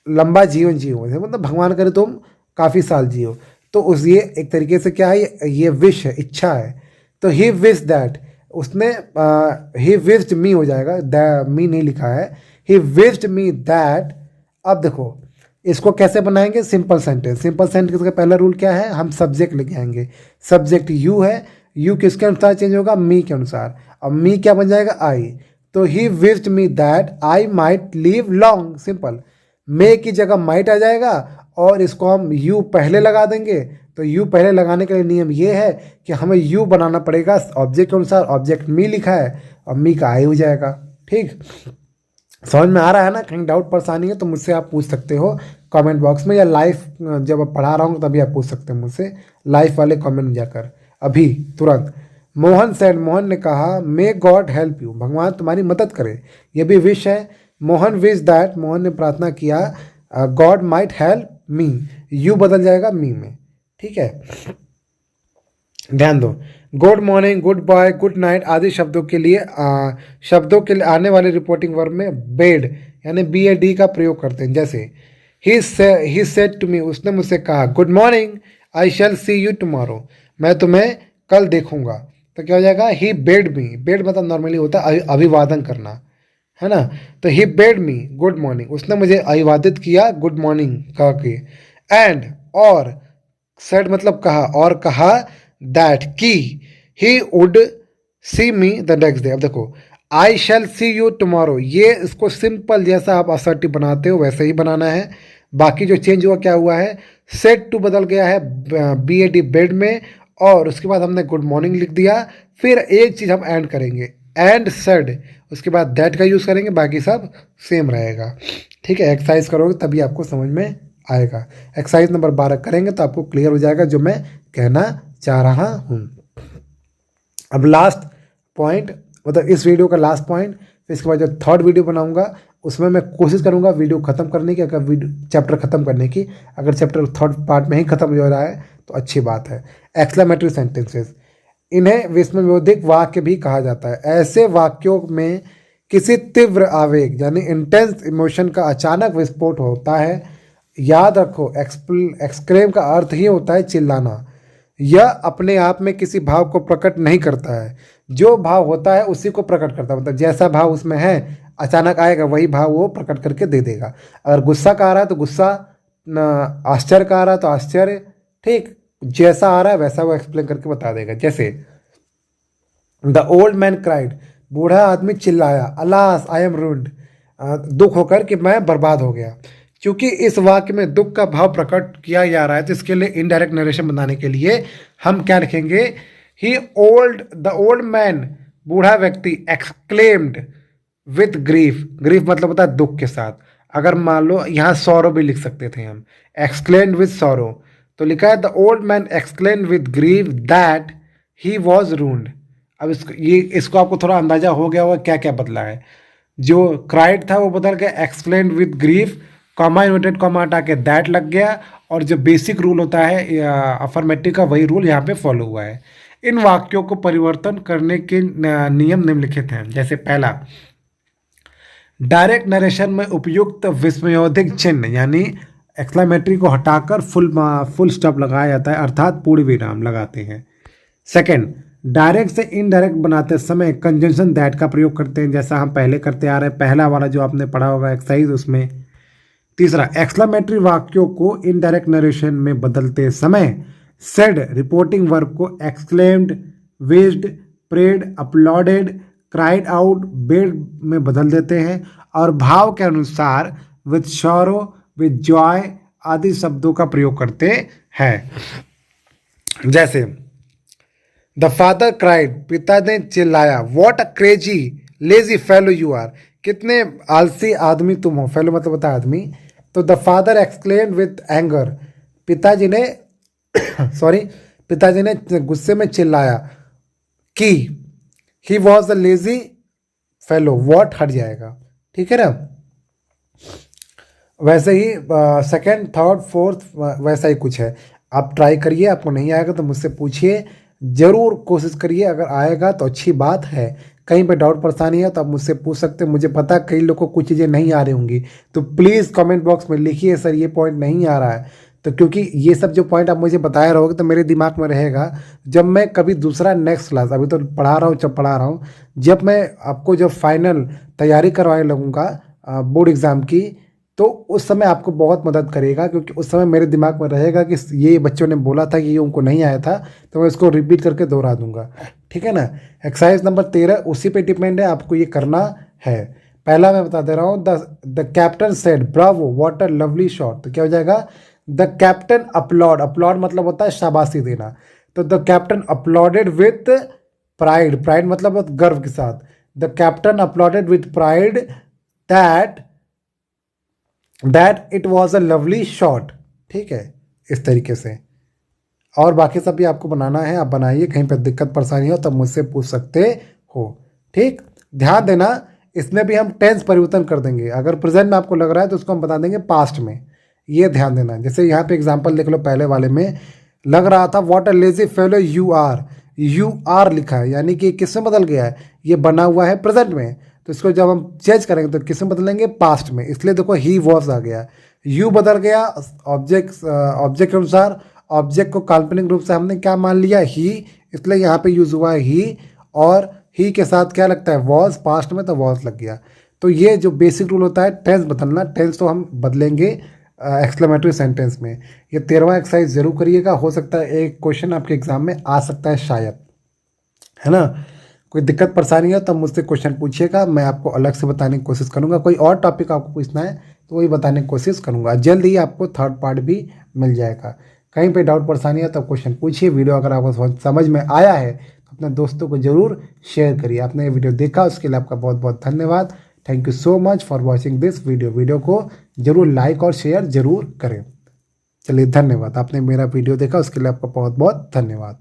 लंबा जीवन जियो, मतलब भगवान करे तुम काफ़ी साल जियो। तो उस ये एक तरीके से क्या है, ये विश है, इच्छा है। तो ही विश दैट, उसने ही विश्ड मी हो जाएगा, मी नहीं लिखा है, ही विश्ड मी दैट। अब देखो इसको कैसे बनाएंगे, सिंपल सेंटेंस। सिंपल सेंटेंस का पहला रूल क्या है, हम सब्जेक्ट लेके आएंगे। सब्जेक्ट यू है, यू किसके अनुसार चेंज होगा, मी के अनुसार। अब मी क्या बन जाएगा, आई। तो he wished me that I might live long, simple. May की जगह माइट आ जाएगा और इसको हम यू पहले लगा देंगे। तो यू पहले लगाने के लिए नियम ये है कि हमें यू बनाना पड़ेगा ऑब्जेक्ट के अनुसार। ऑब्जेक्ट मी लिखा है और मी का आई हो जाएगा। ठीक, समझ में आ रहा है ना? कहीं डाउट परेशानी है तो मुझसे आप पूछ सकते हो कमेंट बॉक्स में, या लाइव जब आप पढ़ा रहा हूँ तभी आप पूछ सकते हैं मुझसे, लाइव वाले कमेंट में जाकर अभी तुरंत। मोहन सेड, मोहन ने कहा, मे गॉड हेल्प यू, भगवान तुम्हारी मदद करे। ये भी विश है। मोहन विश दैट, मोहन ने प्रार्थना किया, God might help me, you बदल जाएगा मी में। ठीक है, ध्यान दो। Good morning, good bye, good night आदि शब्दों के लिए आने वाले रिपोर्टिंग वर्ब में बेड यानी BAD का प्रयोग करते हैं। जैसे ही सेड टू मी, उसने मुझसे कहा, good morning, I shall see you tomorrow, मैं तुम्हें कल देखूंगा। तो क्या हो जाएगा, ही बेड मी। बेड मतलब नॉर्मली होता है अभिवादन करना, है ना? तो he bade me good morning, उसने मुझे अभिवादित किया गुड मॉर्निंग कह के। एंड, और, सेड मतलब कहा, और कहा, दैट की he would see me the next day. अब देखो, आई शैल सी यू टुमारो, ये इसको सिंपल जैसा आप असर्टिव बनाते हो वैसे ही बनाना है। बाकी जो चेंज हुआ क्या हुआ है, सेड टू बदल गया है BAD बेड में, और उसके बाद हमने गुड मॉर्निंग लिख दिया। फिर एक चीज़ हम ऐड करेंगे, एंड सेड, उसके बाद दैट का यूज़ करेंगे, बाकी सब सेम रहेगा। ठीक है, एक्सरसाइज करोगे तभी आपको समझ में आएगा। एक्सरसाइज नंबर 12 करेंगे तो आपको क्लियर हो जाएगा जो मैं कहना चाह रहा हूँ। अब लास्ट पॉइंट, मतलब इस वीडियो का लास्ट पॉइंट, फिर इसके बाद जो थर्ड वीडियो बनाऊंगा उसमें मैं कोशिश करूंगा वीडियो ख़त्म करने की, अगर चैप्टर ख़त्म करने की। अगर चैप्टर थर्ड पार्ट में ही ख़त्म हो रहा है तो अच्छी बात है। एक्सक्लेमेटरी सेंटेंसेस, इन्हें विस्मयबोधक वाक्य भी कहा जाता है। ऐसे वाक्यों में किसी तीव्र आवेग यानी इंटेंस इमोशन का अचानक विस्फोट होता है। याद रखो, एक्सक्लेम का अर्थ ही होता है चिल्लाना। यह अपने आप में किसी भाव को प्रकट नहीं करता है, जो भाव होता है उसी को प्रकट करता है। मतलब जैसा भाव उसमें है अचानक आएगा वही भाव वो प्रकट करके दे देगा। अगर गुस्सा का आ रहा है तो गुस्सा, आश्चर्य का आ रहा है तो आश्चर्य, ठीक, जैसा आ रहा है वैसा वो एक्सप्लेन करके बता देगा। जैसे द ओल्ड मैन क्राइड, बूढ़ा आदमी चिल्लाया, अलास आई एम रूइंड, दुख होकर कि मैं बर्बाद हो गया। क्योंकि इस वाक्य में दुख का भाव प्रकट किया जा रहा है तो इसके लिए इनडायरेक्ट नरेशन बनाने के लिए हम क्या लिखेंगे, द ओल्ड मैन, बूढ़ा व्यक्ति, एक्सक्लेम्ड विथ ग्रीफ, ग्रीफ मतलब होता है दुख के साथ। अगर मान लो यहाँ सौरो भी लिख सकते थे हम, एक्सक्लेम्ड विथ सौरो, तो लिखा है the old man exclaimed with grief that he was ruined. अब इसको आपको थोड़ा अंदाजा हो गया होगा क्या क्या बदला है। जो क्राइड था वो बदल गया exclaimed with grief, comma inverted comma हटा के दैट लग गया, और जो बेसिक रूल होता है अफर्मेटिव का वही रूल यहाँ पे फॉलो हुआ है। इन वाक्यों को परिवर्तन करने के नियम निम्नलिखित हैं। जैसे पहला, डायरेक्ट नरेशन में उपयुक्त विस्मयोदिक चिन्ह यानी एक्सक्लेमेटरी को हटाकर फुल स्टॉप लगाया जाता है, अर्थात पूर्ण विराम लगाते हैं। सेकंड, डायरेक्ट से इनडायरेक्ट बनाते समय कंजंक्शन दैट का प्रयोग करते हैं, जैसा हम पहले करते आ रहे हैं, पहला वाला जो आपने पढ़ा होगा एक्सरसाइज उसमें। तीसरा, एक्सक्लेमेटरी वाक्यों को इनडायरेक्ट नरेशन में बदलते समय सेड रिपोर्टिंग वर्ब को exclaimed, wished, prayed, applauded, cried out, bade में बदल देते हैं, और भाव के अनुसार विथ शॉरो, विथ जॉय आदि शब्दों का प्रयोग करते हैं। जैसे द फादर क्राइड, पिता ने चिल्लाया, what a crazy lazy fellow you are, कितने आलसी आदमी तुम हो, फेलो मतलब होता है आदमी। तो the father exclaimed with anger, पिताजी ने पिताजी ने गुस्से में चिल्लाया कि he was a lazy fellow, what हट जाएगा, ठीक है ना। वैसे ही सेकंड, थर्ड, फोर्थ वैसा ही कुछ है। आप ट्राई करिए, आपको नहीं आएगा तो मुझसे पूछिए, जरूर कोशिश करिए, अगर आएगा तो अच्छी बात है। कहीं पे डाउट परेशानी है तो आप मुझसे पूछ सकते हैं। मुझे पता है कई लोगों को कुछ चीज़ें नहीं आ रही होंगी, तो प्लीज़ कमेंट बॉक्स में लिखिए सर ये पॉइंट नहीं आ रहा है, तो क्योंकि ये सब जो पॉइंट आप मुझे बताए रहोगे तो मेरे दिमाग में रहेगा। जब मैं कभी दूसरा नेक्स्ट क्लास, अभी तो पढ़ा रहा हूँ, जब पढ़ा रहा हूँ, जब मैं आपको जब फाइनल तैयारी करवाने लगूंगा बोर्ड एग्ज़ाम की, तो उस समय आपको बहुत मदद करेगा, क्योंकि उस समय मेरे दिमाग में रहेगा कि ये बच्चों ने बोला था कि ये उनको नहीं आया था, तो मैं इसको रिपीट करके दोहरा दूंगा, ठीक है ना। एक्सरसाइज नंबर 13 उसी पे डिपेंड है, आपको ये करना है। पहला मैं बता दे रहा हूँ, the captain said Bravo what a lovely shot, तो क्या हो जाएगा, द कैप्टन अपलॉड, अपलॉड मतलब होता है शाबाशी देना, तो the captain uploaded with pride, pride मतलब गर्व के साथ, the captain uploaded with pride that it was a lovely shot, ठीक है, इस तरीके से। और बाकी सब भी आपको बनाना है, आप बनाइए, कहीं पर दिक्कत परेशानी हो तब मुझसे पूछ सकते हो, ठीक। ध्यान देना, इसमें भी हम टेंस परिवर्तन कर देंगे, अगर प्रेजेंट में आपको लग रहा है तो उसको हम बता देंगे पास्ट में, ये ध्यान देना। जैसे यहाँ पे एग्जांपल देख लो, पहले वाले में लग रहा था what a lazy fellow you are लिखा है, यानी कि किस में बदल गया है, ये बना हुआ है प्रेजेंट में, तो इसको जब हम चेंज करेंगे तो किस में बदलेंगे, पास्ट में, इसलिए देखो ही वॉज आ गया, यू बदल गया ऑब्जेक्ट के अनुसार, ऑब्जेक्ट को काल्पनिक रूप से हमने क्या मान लिया, ही, इसलिए यहाँ पे यूज हुआ है ही, और ही के साथ क्या लगता है, वॉज, पास्ट में तो वॉज लग गया। तो ये जो बेसिक रूल होता है टेंस बदलना, टेंस तो हम बदलेंगे एक्सक्लेमेटरी सेंटेंस में। ये 13वां एक्सरसाइज जरूर करिएगा, हो सकता है एक क्वेश्चन आपके एग्जाम में आ सकता है शायद, है ना। कोई दिक्कत परेशानी है तो मुझसे क्वेश्चन पूछिएगा, मैं आपको अलग से बताने की कोशिश करूंगा। कोई और टॉपिक आपको पूछना है तो वही बताने की कोशिश करूंगा। जल्द ही आपको थर्ड पार्ट भी मिल जाएगा। कहीं पे डाउट परेशानी है तो क्वेश्चन पूछिए। वीडियो अगर आपको समझ में आया है तो अपने दोस्तों को जरूर शेयर करिए। आपने ये वीडियो देखा उसके लिए आपका बहुत बहुत धन्यवाद। Thank you so much for watching this video. Video को जरूर लाइक और शेयर जरूर करें। चलिए धन्यवाद। आपने मेरा वीडियो देखा उसके लिए आपका बहुत बहुत धन्यवाद।